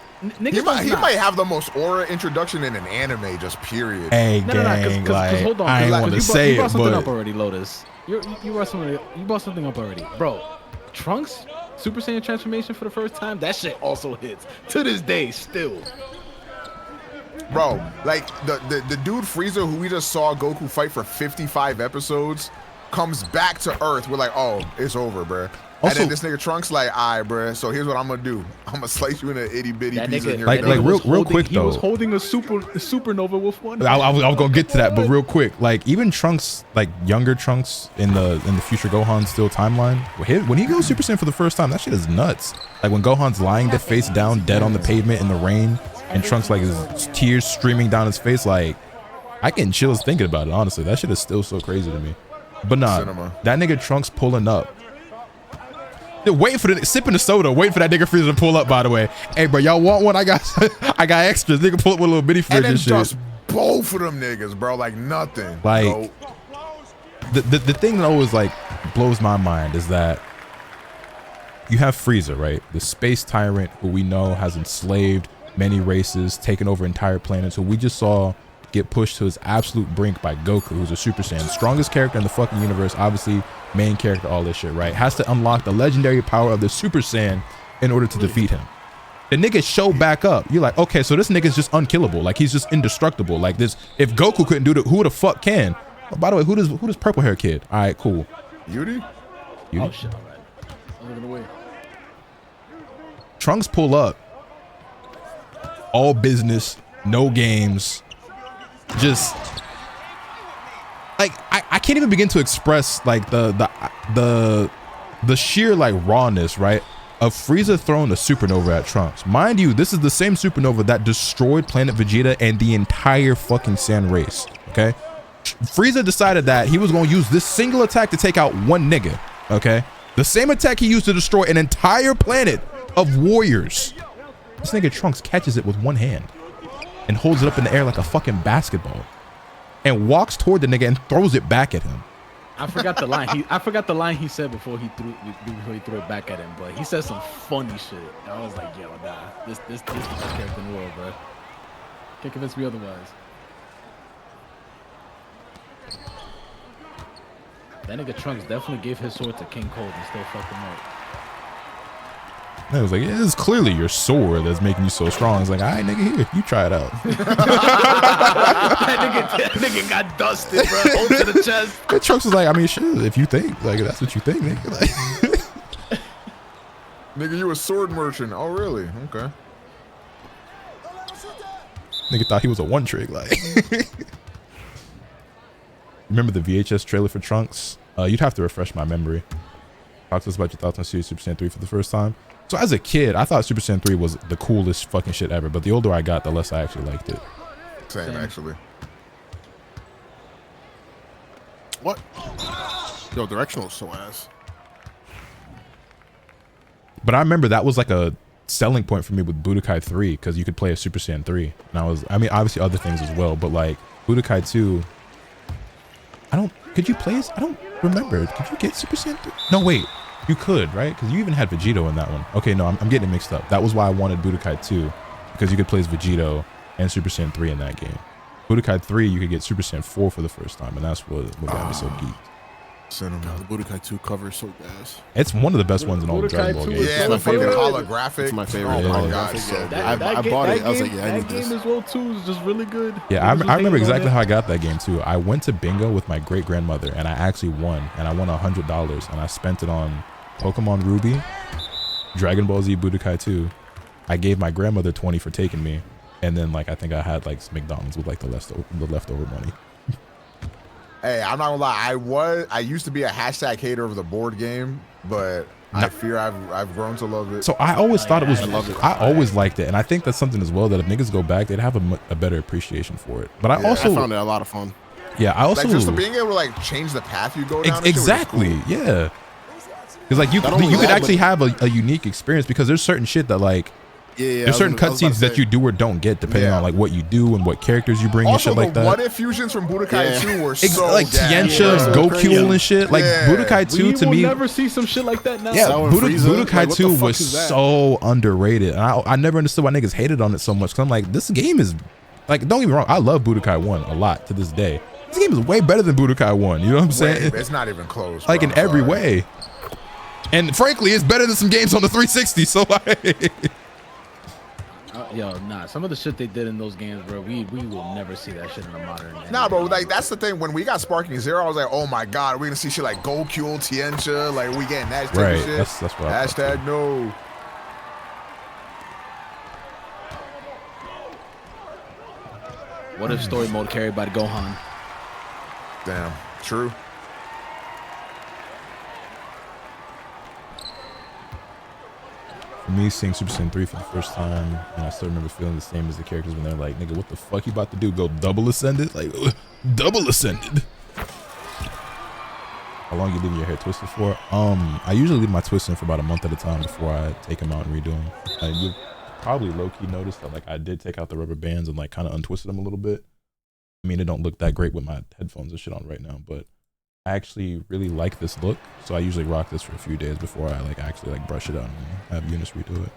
he might have the most aura introduction in an anime, just period. Hey No, gang, because like hold on, I ain't want to say you brought it, something but up already, Lotus. You brought something up already, bro. Trunks Super Saiyan transformation for the first time, that shit also hits to this day still. Bro, like the dude Frieza who we just saw Goku fight for 55 episodes comes back to Earth. We're like, oh, it's over, bro. And then this nigga Trunks like, all right, bro. So here's what I'm gonna do. I'm gonna slice you in an itty bitty piece of your real quick though. He was holding a supernova with one. I was gonna get to that, but real quick, like even Trunks, like younger Trunks in the future Gohan still timeline, when he goes Super Saiyan for the first time, that shit is nuts. Like when Gohan's lying the face down, dead on the pavement in the rain, and Trunks like his tears streaming down his face, like I get chills thinking about it. Honestly, that shit is still so crazy to me. But nah, that nigga Trunks pulling up. They're waiting for the sipping the soda, waiting for that nigga Frieza to pull up. By the way, hey bro, y'all want one? I got extras. Nigga pull up with a little bitty fridge and shit. Just both of them niggas, bro, like nothing. Like the thing that always like blows my mind is that you have Frieza, right? The space tyrant who we know has enslaved many races, taken over entire planets, who we just saw get pushed to his absolute brink by Goku, who's a Super Saiyan, the strongest character in the fucking universe, obviously main character, all this shit, right? Has to unlock the legendary power of the Super Saiyan in order to defeat him. The nigga show back up. You're like, okay, so this nigga's just unkillable. Like he's just indestructible. Like this, if Goku couldn't do it, who the fuck can? Oh, by the way, who does purple hair kid? All right, cool. Yuri? Oh shit, all right. I'm looking away. Trunks pull up. All business, no games. Just like I can't even begin to express like the sheer like rawness, right, of Frieza throwing a supernova at Trunks. Mind you, this is the same supernova that destroyed planet Vegeta and the entire fucking Saiyan race. Okay, Frieza decided that he was going to use this single attack to take out one nigga. Okay, the same attack he used to destroy an entire planet of warriors. This nigga Trunks catches it with one hand and holds it up in the air like a fucking basketball and walks toward the nigga and throws it back at him. I forgot the line he said before he threw it back at him, but he said some funny shit. And I was like, yo, nah, this is the best character in the world, bro. Can't convince me otherwise. That nigga Trunks definitely gave his sword to King Cold and still fucked him up. I was like, yeah, this is clearly your sword that's making you so strong. It's like, all right, nigga, here, you try it out. that nigga got dusted, bro. Hold to the chest. And Trunks was like, I mean, shit, if you think, like, that's what you think, nigga. Like, nigga, you a sword merchant. Oh, really? Okay. Nigga thought he was a one trick. Like, remember the VHS trailer for Trunks? You'd have to refresh my memory. Talk to us about your thoughts on Series Super Saiyan 3 for the first time. So as a kid, I thought Super Saiyan 3 was the coolest fucking shit ever. But the older I got, the less I actually liked it. Same. Actually. What? Yo, directional is so ass. But I remember that was like a selling point for me with Budokai 3 because you could play a Super Saiyan 3. And I mean, obviously other things as well. But like Budokai 2, could you play as? I don't remember. Could you get Super Saiyan 3? No, wait. You could, right? Because you even had Vegito in that one. Okay, no, I'm getting it mixed up. That was why I wanted Budokai 2, because you could play as Vegito and Super Saiyan 3 in that game. Budokai 3, you could get Super Saiyan 4 for the first time, and that's what got me so geeked. God, the Budokai 2 cover is so gas. It's one of the best ones in all the Dragon Ball games. Yeah, the fucking holographic. It's my favorite. Oh my God, god, so I bought it. I was like, yeah, I need this. That game as well too is just really good. Yeah, I remember exactly how I got that game too. I went to bingo with my great grandmother, and I actually won. And I won $100, and I spent it on Pokemon Ruby, Dragon Ball Z Budokai 2. I gave my grandmother 20 for taking me, and then like I think I had like some McDonald's with like the leftover money. Hey, I'm not gonna lie. I used to be a hashtag hater of the board game, but I fear I've grown to love it. So I always thought it was. I always liked it, and I think that's something as well that if niggas go back, they'd have a better appreciation for it. But I also found it a lot of fun. Yeah, I also like just being able to like change the path you go down. Exactly. Cool. Yeah. Because like you could actually have a unique experience because there's certain shit that like. Yeah, there's certain cutscenes that you do or don't get depending on like what you do and what characters you bring also, and shit like that. What if fusions from Budokai 2 were so like Tiencha, Goku and shit. Like Budokai 2 to me. We will never see some shit like that now. Yeah, Budokai 2 was so underrated. And I never understood why niggas hated on it so much. Cause I'm like, this game is like, don't get me wrong, I love Budokai 1 a lot to this day. This game is way better than Budokai 1. You know what I'm saying? It's not even close. Like in every way. And frankly, it's better than some games on the 360. So like, Yo, nah. Some of the shit they did in those games, bro. We will never see that shit in a modern. Nah, bro. Like that's the thing. When we got Sparking Zero, I was like, oh my god, we're gonna see shit like Gokul, Tiencha, like we getting that type right? of shit. That's what I thought Hashtag no. What if story mode carried by Gohan? Damn. True. For me, seeing Super Saiyan 3 for the first time, and I still remember feeling the same as the characters when they're like, nigga, what the fuck you about to do? Go double ascended? Like, double ascended? How long you leaving your hair twisted for? I usually leave my twisting for about a month at a time before I take them out and redo them. You'll probably low-key notice that like I did take out the rubber bands and like kind of untwisted them a little bit. I mean, it don't look that great with my headphones and shit on right now, but I actually really like this look, so I usually rock this for a few days before I like actually like brush it out and have Eunice redo it.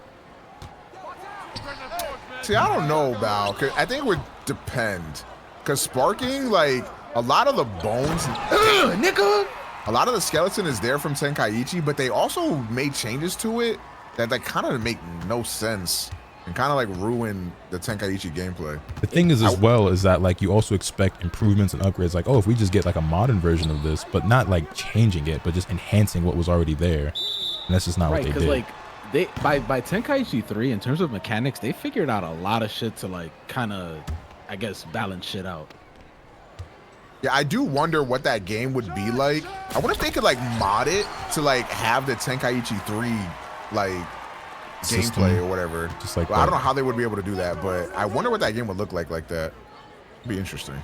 See, I don't know about. Cause I think it would depend. Cause Sparking, like a lot of the bones, nigga, a lot of the skeleton is there from Tenkaichi, but they also made changes to it that kind of make no sense and kind of like ruin the Tenkaichi gameplay. The thing is as well is that like you also expect improvements and upgrades, like, oh, if we just get like a modern version of this, but not like changing it, but just enhancing what was already there. And that's just not what they did. Like they by Tenkaichi 3, in terms of mechanics, they figured out a lot of shit to like kind of, I guess, balance shit out. Yeah, I do wonder what that game would be like. I wonder if they could like mod it to like have the Tenkaichi 3 like System, gameplay or whatever. Just like well, I don't know how they would be able to do that, but I wonder what that game would look like that. It'd be interesting.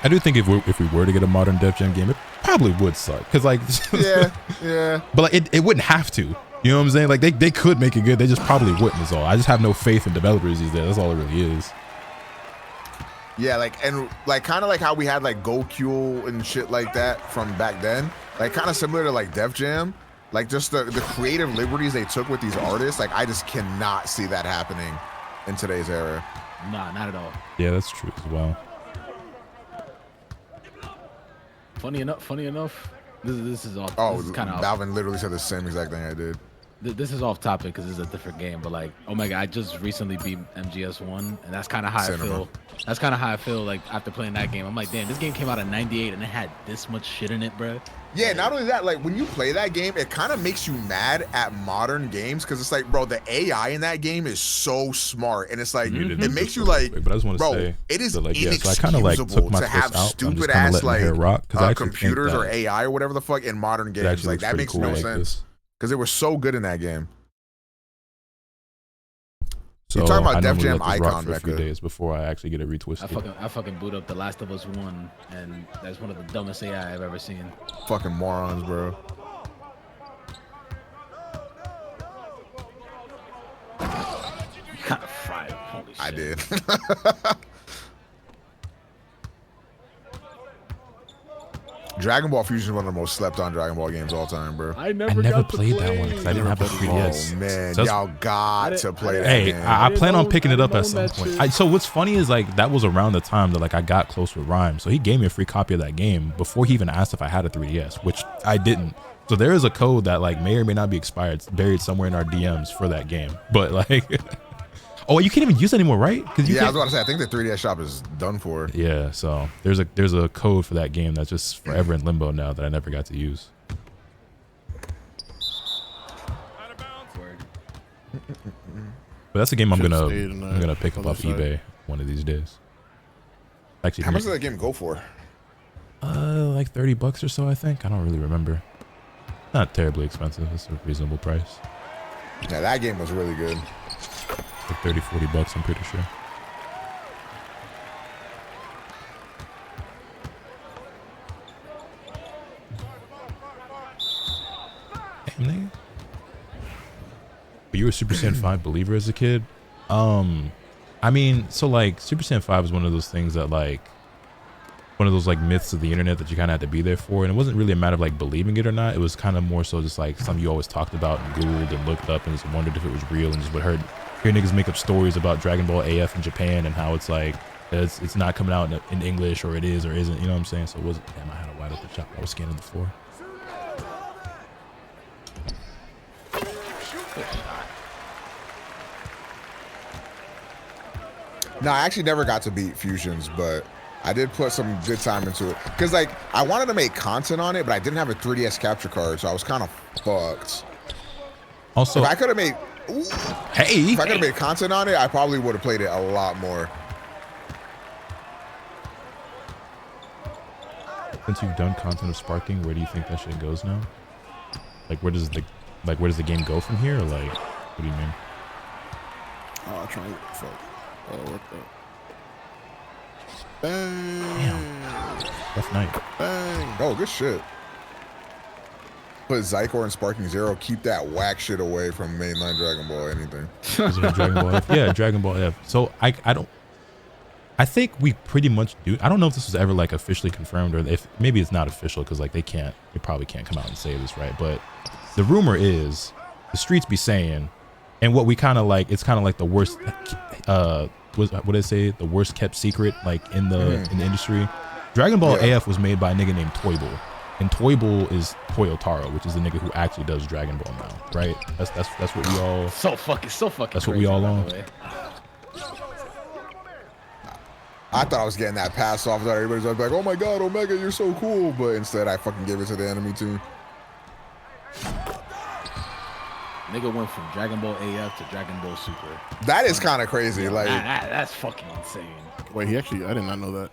I do think if we were to get a modern Def Jam game, it probably would suck. Cause like, yeah. But like it wouldn't have to. You know what I'm saying? Like they could make it good. They just probably wouldn't. Is all. I just have no faith in developers these days. That's all it really is. Yeah, like and like kind of like how we had like Gokul and shit like that from back then. Like kind of similar to like Def Jam. Like just the creative liberties they took with these artists. Like I just cannot see that happening in today's era. Nah, not at all. Yeah, that's true as well. Funny enough, this is off. Oh, this is kind of Balvin literally said the same exact thing I did. This is off topic because this is a different game, but like, oh my god, I just recently beat MGS1, and that's kind of how I feel. That's kind of how I feel like after playing that game. I'm like, damn, this game came out in '98 and it had this much shit in it, bro. Yeah, not only that, like when you play that game, it kind of makes you mad at modern games because it's like, bro, the AI in that game is so smart, and it's like it makes you like, but I just want to say, it is like, yeah, inexcusable so I kind of like took my to have twist out. stupid ass like rock, computers or AI or whatever the fuck in modern games. Like that makes no sense because it was so good in that game. So you're talking about I Def Jam let this rock Icon for a few Becca. days before I actually get it retwisted. I fucking boot up The Last of Us 1, and that's one of the dumbest AI I've ever seen. Fucking morons, bro. You kind of fried. Holy shit. I did. Dragon Ball Fusion is one of the most slept on Dragon Ball games of all time, bro. I never played that one because I didn't have a 3DS. Oh man, So y'all got to play that. Hey, game. I plan on picking it up at some point. So what's funny is like that was around the time that like I got close with Rhyme, so he gave me a free copy of that game before he even asked if I had a 3DS, which I didn't. So there is a code that like may or may not be expired, buried somewhere in our DMs for that game. But like, oh, you can't even use it anymore, right? Because I was about to say, I think the 3DS shop is done for. Yeah, so there's a code for that game that's just forever in limbo now that I never got to use. But that's a game I'm gonna pick up off eBay one of these days. Actually, How much does that game go for? like $30 or so, I think. I don't really remember. Not terribly expensive. It's a reasonable price. Yeah, that game was really good. Like $30-40, I'm pretty sure. Damn, nigga. But you were a Super Saiyan 5 believer as a kid? I mean, so like Super Saiyan 5 is one of those things that like one of those like myths of the internet that you kind of had to be there for, and it wasn't really a matter of like believing it or not. It was kind of more so just like something you always talked about and googled and looked up and just wondered if it was real, and just would hear niggas make up stories about Dragon Ball AF in Japan and how it's like It's not coming out in English, or it is or isn't. You know what I'm saying? So it was. Damn, I had a wide open shot. I was scanning the floor. No, I actually never got to beat Fusions, but I did put some good time into it. Because, like, I wanted to make content on it, but I didn't have a 3DS capture card, so I was kind of fucked. Also, if I could have made... Ooh, hey! If I could have made content on it, I probably would have played it a lot more. Since you've done content of sparking, where do you think that shit goes now? Like, where does the game go from here? Or like, what do you mean? Oh, I'll try and fuck. Oh, what the? Bang. Damn. Rough night. Bang. Oh, good shit. Put Zycor and Sparking Zero. Keep that whack shit away from mainline Dragon Ball or anything. Is it Dragon Ball F? Yeah, Dragon Ball F. So I think we pretty much do. I don't know if this was ever like officially confirmed, or if maybe it's not official because like they probably can't come out and say this, right? But the rumor is the streets be saying, and what we kind of like, it's kind of like the worst. What did I say? The worst kept secret like in the industry. Dragon Ball AF was made by a nigga named Toyble, and Toyble is Toyotaro, which is the nigga who actually does Dragon Ball now, right? That's what we all. So fucking. That's what we all on. I thought I was getting that pass off. That everybody's like, "Oh my god, Omega, you're so cool," but instead I fucking gave it to the enemy too. Nigga went from Dragon Ball AF to Dragon Ball Super. That is kind of crazy. Like that's fucking insane. Wait, I did not know that.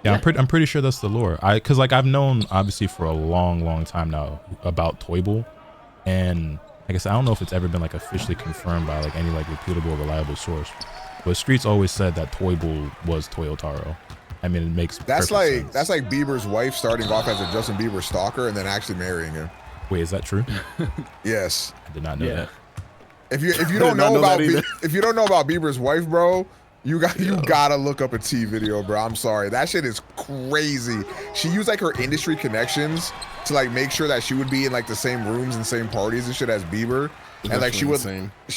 Yeah, I'm pretty sure that's the lore. Cause like I've known obviously for a long time now about Toyble, and like I said, I don't know if it's ever been like officially confirmed by like any like reputable, reliable source. But streets always said that Toyble was Toyotaro. I mean, it makes that's perfect sense. That's like Bieber's wife starting off as a Justin Bieber stalker and then actually marrying him. Wait, is that true? Yes. I did not know that. If you don't know about if you don't know about Bieber's wife, bro, you gotta look up a T video, bro. I'm sorry, that shit is crazy. She used like her industry connections to like make sure that she would be in like the same rooms and same parties and shit as Bieber, and like she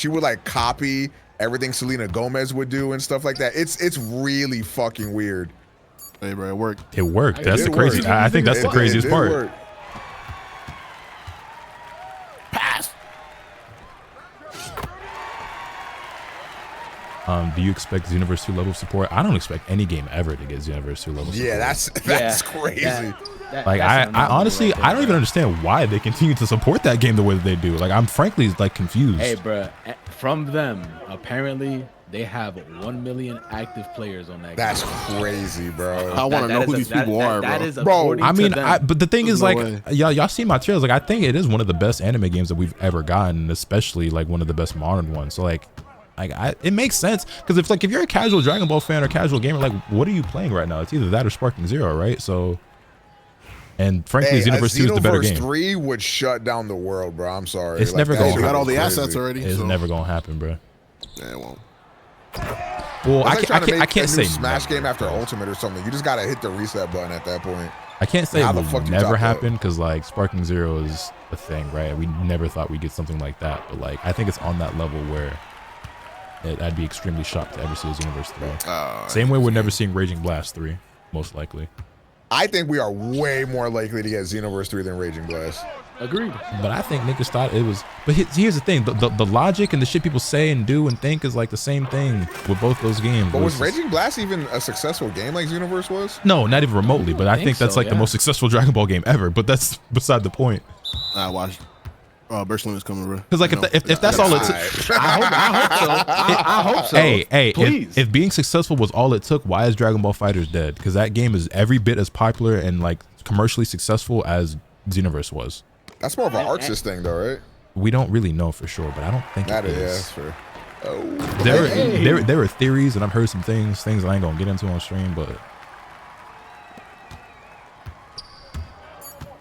would like copy everything Selena Gomez would do and stuff like that. It's really fucking weird. Hey, bro, it worked. It worked. That's the crazy. I think that's the craziest part. Work. Pass. Do you expect Xenoverse 2 level support? I don't expect any game ever to get Xenoverse 2 level support. Yeah, that's crazy. Like I honestly, I don't even understand why they continue to support that game the way that they do. Like I'm frankly like confused. Hey, bro, from them, apparently they have 1 million active players on that game. That's crazy, bro. I want to know who these people are, bro. That is Bro, I mean, but the thing is, no like, way. y'all see my trailers. Like, I think it is one of the best anime games that we've ever gotten, especially like one of the best modern ones. So like it makes sense because if you're a casual Dragon Ball fan or casual gamer, like, what are you playing right now? It's either that or Sparking Zero, right? So, and frankly, Xenoverse 2 is the better game. Xenoverse 3 would shut down the world, bro. I'm sorry. It's never going to We got all the crazy. assets already. It's never gonna happen, bro. Yeah, it won't. Well, That's like I can't say Smash never. game after Ultimate or something. You just gotta hit the reset button at that point. I can't say How it the will fuck do you never top happen because like Sparking Zero is a thing, right? We never thought we'd get something like that, but like I think it's on that level where I'd be extremely shocked to ever see a Xenoverse 3. Same way we're never seeing Raging Blast 3, most likely. I think we are way more likely to get Xenoverse 3 than Raging Blast. Agreed. But I think niggas thought it was. But here's the thing: the logic and the shit people say and do and think is like the same thing with both those games. But was Raging Blast even a successful game like Xenoverse was? No, not even remotely. But I think that's so, like the most successful Dragon Ball game ever. But that's beside the point. I watched. Burstling is coming, bro. Because like if that's all it took, I hope so. Hey, please. if being successful was all it took, why is Dragon Ball FighterZ dead? Because that game is every bit as popular and like commercially successful as Xenoverse was. That's more of an Arxis thing, though, right? We don't really know for sure, but I don't think That it is. Yeah, is. that's fair. Oh. There are theories, and I've heard some things that I ain't gonna get into on stream, but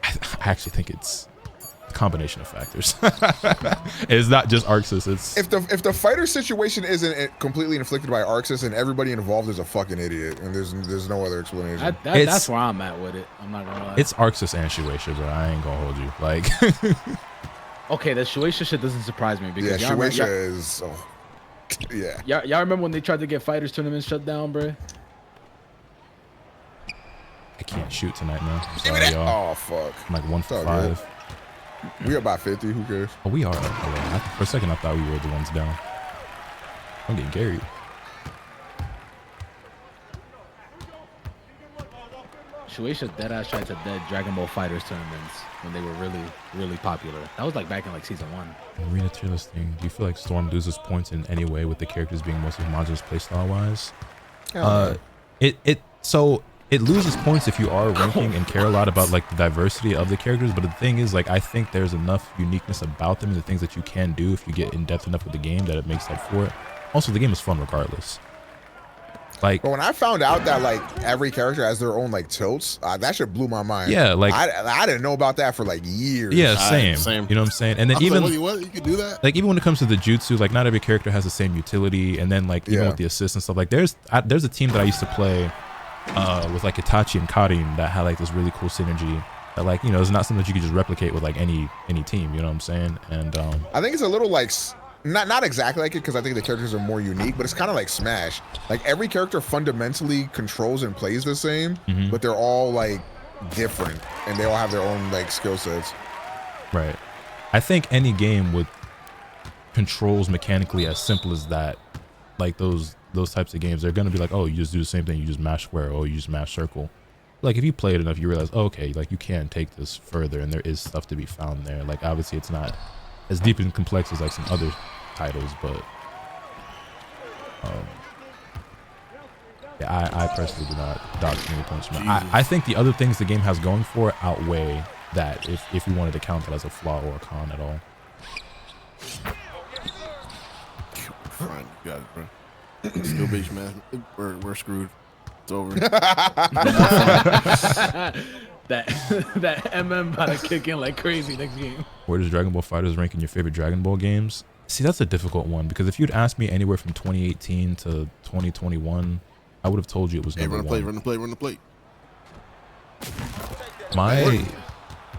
I actually think it's a combination of factors. It's not just Arxis. It's If the fighter situation isn't completely inflicted by Arxis, and everybody involved is a fucking idiot, and there's no other explanation. That's where I'm at with it. I'm not gonna lie. It's Arxis and Shueisha, but I ain't gonna hold you. Like, okay, the Shueisha shit doesn't surprise me because yeah, Shueisha is. Oh, yeah. Y'all remember when they tried to get fighters tournaments shut down, bro? I can't shoot tonight, man. I'm sorry, y'all. Oh fuck. I'm like 1 for It's all good. 5. We about 50. Who cares? Oh, we are up. For a second, I thought we were the ones down. I'm getting carried. Shueisha deadass tried to dead Dragon Ball Fighters tournaments when they were really popular. That was like back in like season 1. Arena tier listing. Do you feel like Storm loses points in any way with the characters being mostly homogenous playstyle wise? It loses points if you are ranking and care a lot about like the diversity of the characters, but the thing is, like, I think there's enough uniqueness about them and the things that you can do if you get in depth enough with the game that it makes up for it. Also, the game is fun regardless. Like, but when I found out that like every character has their own like tilts, that shit blew my mind. Yeah, like I didn't know about that for like years. Yeah, same. You know what I'm saying? And then even like, what? You can do that? Like even when it comes to the jutsu, like not every character has the same utility. And then like even with the assists and stuff, like there's a team that I used to play with like Itachi and Karin that had like this really cool synergy that, like, you know, it's not something that you could just replicate with like any team. You know what I'm saying? And I think it's a little like. Not exactly like it, because I think the characters are more unique, but it's kind of like Smash. Like every character fundamentally controls and plays the same, but they're all like different and they all have their own like skill sets. Right. I think any game with controls mechanically as simple as that, like those types of games, they're gonna be like, oh, you just do the same thing, you just mash square, oh, you just mash circle. Like if you play it enough, you realize, oh, okay, like you can take this further and there is stuff to be found there. Like obviously it's not as deep and complex as like some other titles, but yeah, I personally do not dock many points from it. I think the other things the game has going for it outweigh that, if you wanted to count that as a flaw or a con at all. Fine, you got it, bro. Skill based, man. We're screwed. It's over. that MM about to kick in like crazy next game. Where does Dragon Ball FighterZ rank in your favorite Dragon Ball games? See, that's a difficult one, because if you'd asked me anywhere from 2018 to 2021, I would have told you it was number one. Run the plate.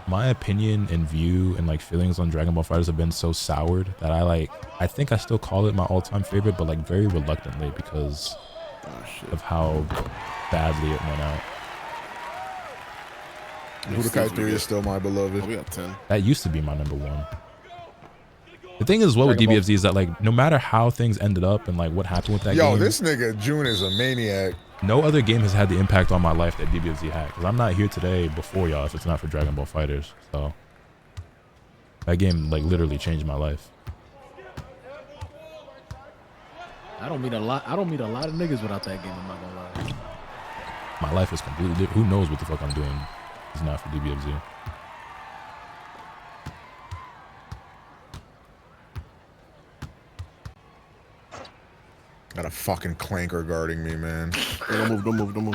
My opinion and view and like feelings on Dragon Ball FighterZ have been so soured that I think I still call it my all-time favorite, but like very reluctantly because of how badly it went out. Budokai 3 is still my beloved. Oh, we got 10. That used to be my number one. The thing is, well, with DBFZ is that like no matter how things ended up and like what happened with that game. Yo, this nigga June is a maniac. No other game has had the impact on my life that DBFZ had, because I'm not here today before y'all if it's not for Dragon Ball FighterZ. So that game like literally changed my life. I don't meet a lot of niggas without that game, I'm not gonna lie. My life is completely different. Who knows what the fuck I'm doing? It's not for DBFZ. Got a fucking clanker guarding me, man. Hey, don't move.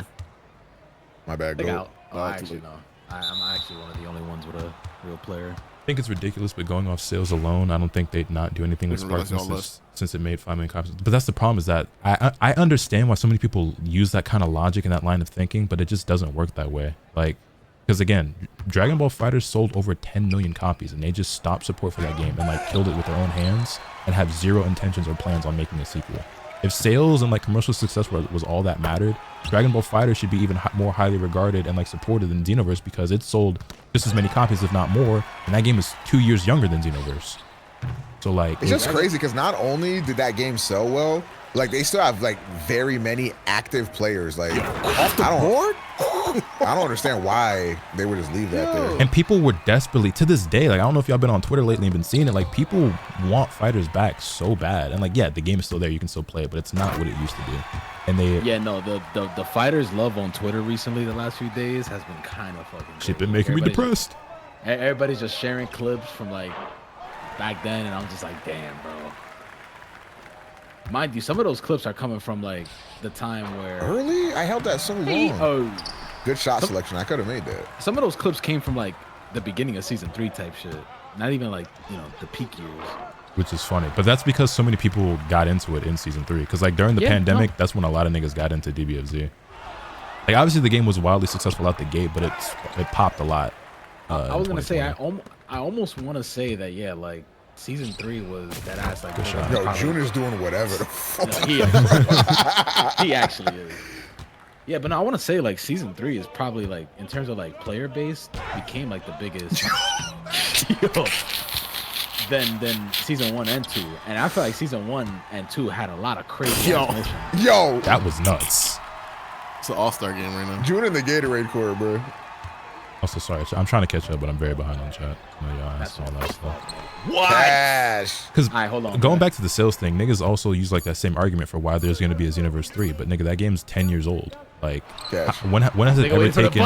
My bad, go. Actually, no. I'm actually one of the only ones with a real player. I think it's ridiculous, but going off sales alone, I don't think they'd not do anything with Spartan since it made 5 million copies. But that's the problem, is that I understand why so many people use that kind of logic and that line of thinking, but it just doesn't work that way. Like, because again, Dragon Ball FighterZ sold over 10 million copies, and they just stopped support for that game and like killed it with their own hands and have zero intentions or plans on making a sequel. If sales and like commercial success was all that mattered, Dragon Ball FighterZ should be even more highly regarded and like supported than Xenoverse, because it sold just as many copies, if not more, and that game is 2 years younger than Xenoverse. So like, it's just crazy because not only did that game sell well, like they still have like very many active players. Like off the board, I don't understand why they would just leave that there. And people were desperately, to this day, like I don't know if y'all been on Twitter lately and been seeing it, like people want FighterZ back so bad, and like yeah, the game is still there, you can still play it, but it's not what it used to be. And they the fighters love on Twitter recently, the last few days, has been kind of fucking shit been making me depressed. Everybody's just sharing clips from like back then, and I'm just like, damn, bro. Mind you, some of those clips are coming from like the time where early I held that so long. Good shot selection. I could have made that. Some of those clips came from like the beginning of season 3 type shit, not even like, you know, the peak years. Which is funny, but that's because so many people got into it in season 3. Because like during the pandemic, that's when a lot of niggas got into DBFZ. Like obviously the game was wildly successful out the gate, but it popped a lot. I was gonna say I almost want to say that like season 3 was that ass like. Yo, June is doing whatever the fuck. No, he actually is. Yeah, but no, I want to say like season 3 is probably like in terms of like player base became like the biggest yo, than season 1 and 2, and I feel like season 1 and 2 had a lot of crazy motion. Yo, That was nuts. It's an all-star game right now. June in the Gatorade court, bro. Also, sorry, I'm trying to catch up, but I'm very behind on chat. No, y'all asked all that stuff. What? Cash. Because All right, hold on. going back to the sales thing, niggas also use like that same argument for why there's going to be a Xenoverse 3, but nigga, that game's 10 years old. Like, Cash. when has it ever taken?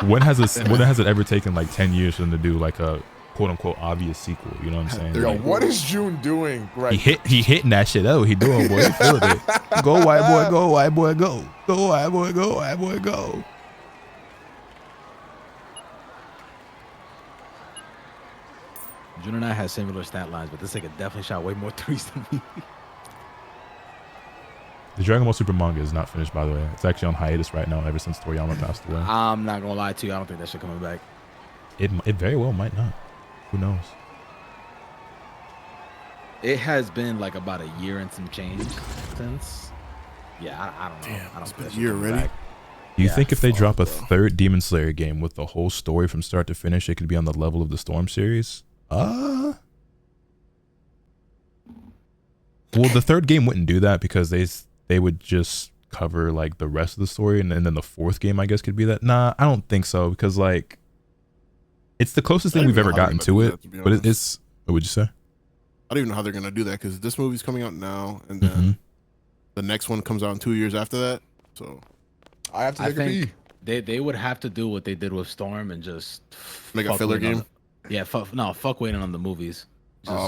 When has it ever taken like 10 years for them to do like a quote unquote obvious sequel? You know what I'm saying? Yo, Like, what is June doing? Right. he hitting that shit out. He doing, boy. He feeling it. Go white boy, go white boy, go. Go white boy, go white boy, go. June and I had similar stat lines, but this nigga definitely shot way more threes than me. The Dragon Ball Super manga is not finished, by the way. It's actually on hiatus right now ever since Toriyama passed away. I'm not gonna lie to you, I don't think that shit coming back. It very well might not. Who knows? It has been like about a year and some change since. Yeah, I don't know. Damn, I don't it's think been that a shit year coming already? back. Do you Yeah, think if they drop a fuck, bro. third Demon Slayer game with the whole story from start to finish, it could be on the level of the Storm series? Well, the third game wouldn't do that because they would just cover like the rest of the story, and then the fourth game I guess could be that. Nah, I don't think so, because like it's the closest thing I don't we've even ever know how gotten they're to gonna it. do that, to be But honest. it's what would you say? I don't even know how they're gonna do that because this movie's coming out now, and then Mhm. the next one comes out in 2 years after that. So I have to I take a pee. think they would have to do what they did with Storm and just Make a fuck filler waiting on game? yeah, fuck waiting on the movies.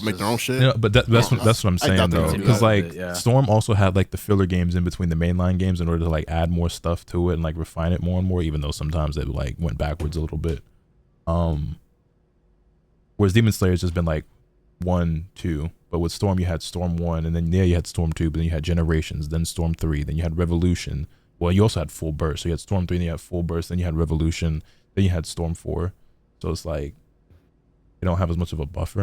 make their own shit. Yeah, but that's what I'm I saying doubt they're though, gonna do because that. like Yeah. Storm also had like the filler games in between the mainline games in order to like add more stuff to it and like refine it more and more, even though sometimes it like went backwards a little bit. Whereas Demon Slayer's just been like 1, 2, but with Storm you had Storm 1, and then you had Storm 2, but then you had Generations, then Storm 3, then you had Revolution. Well, you also had Full Burst, so you had Storm 3, then you had Full Burst, then you had Revolution, then you had Storm 4. So it's like you don't have as much of a buffer.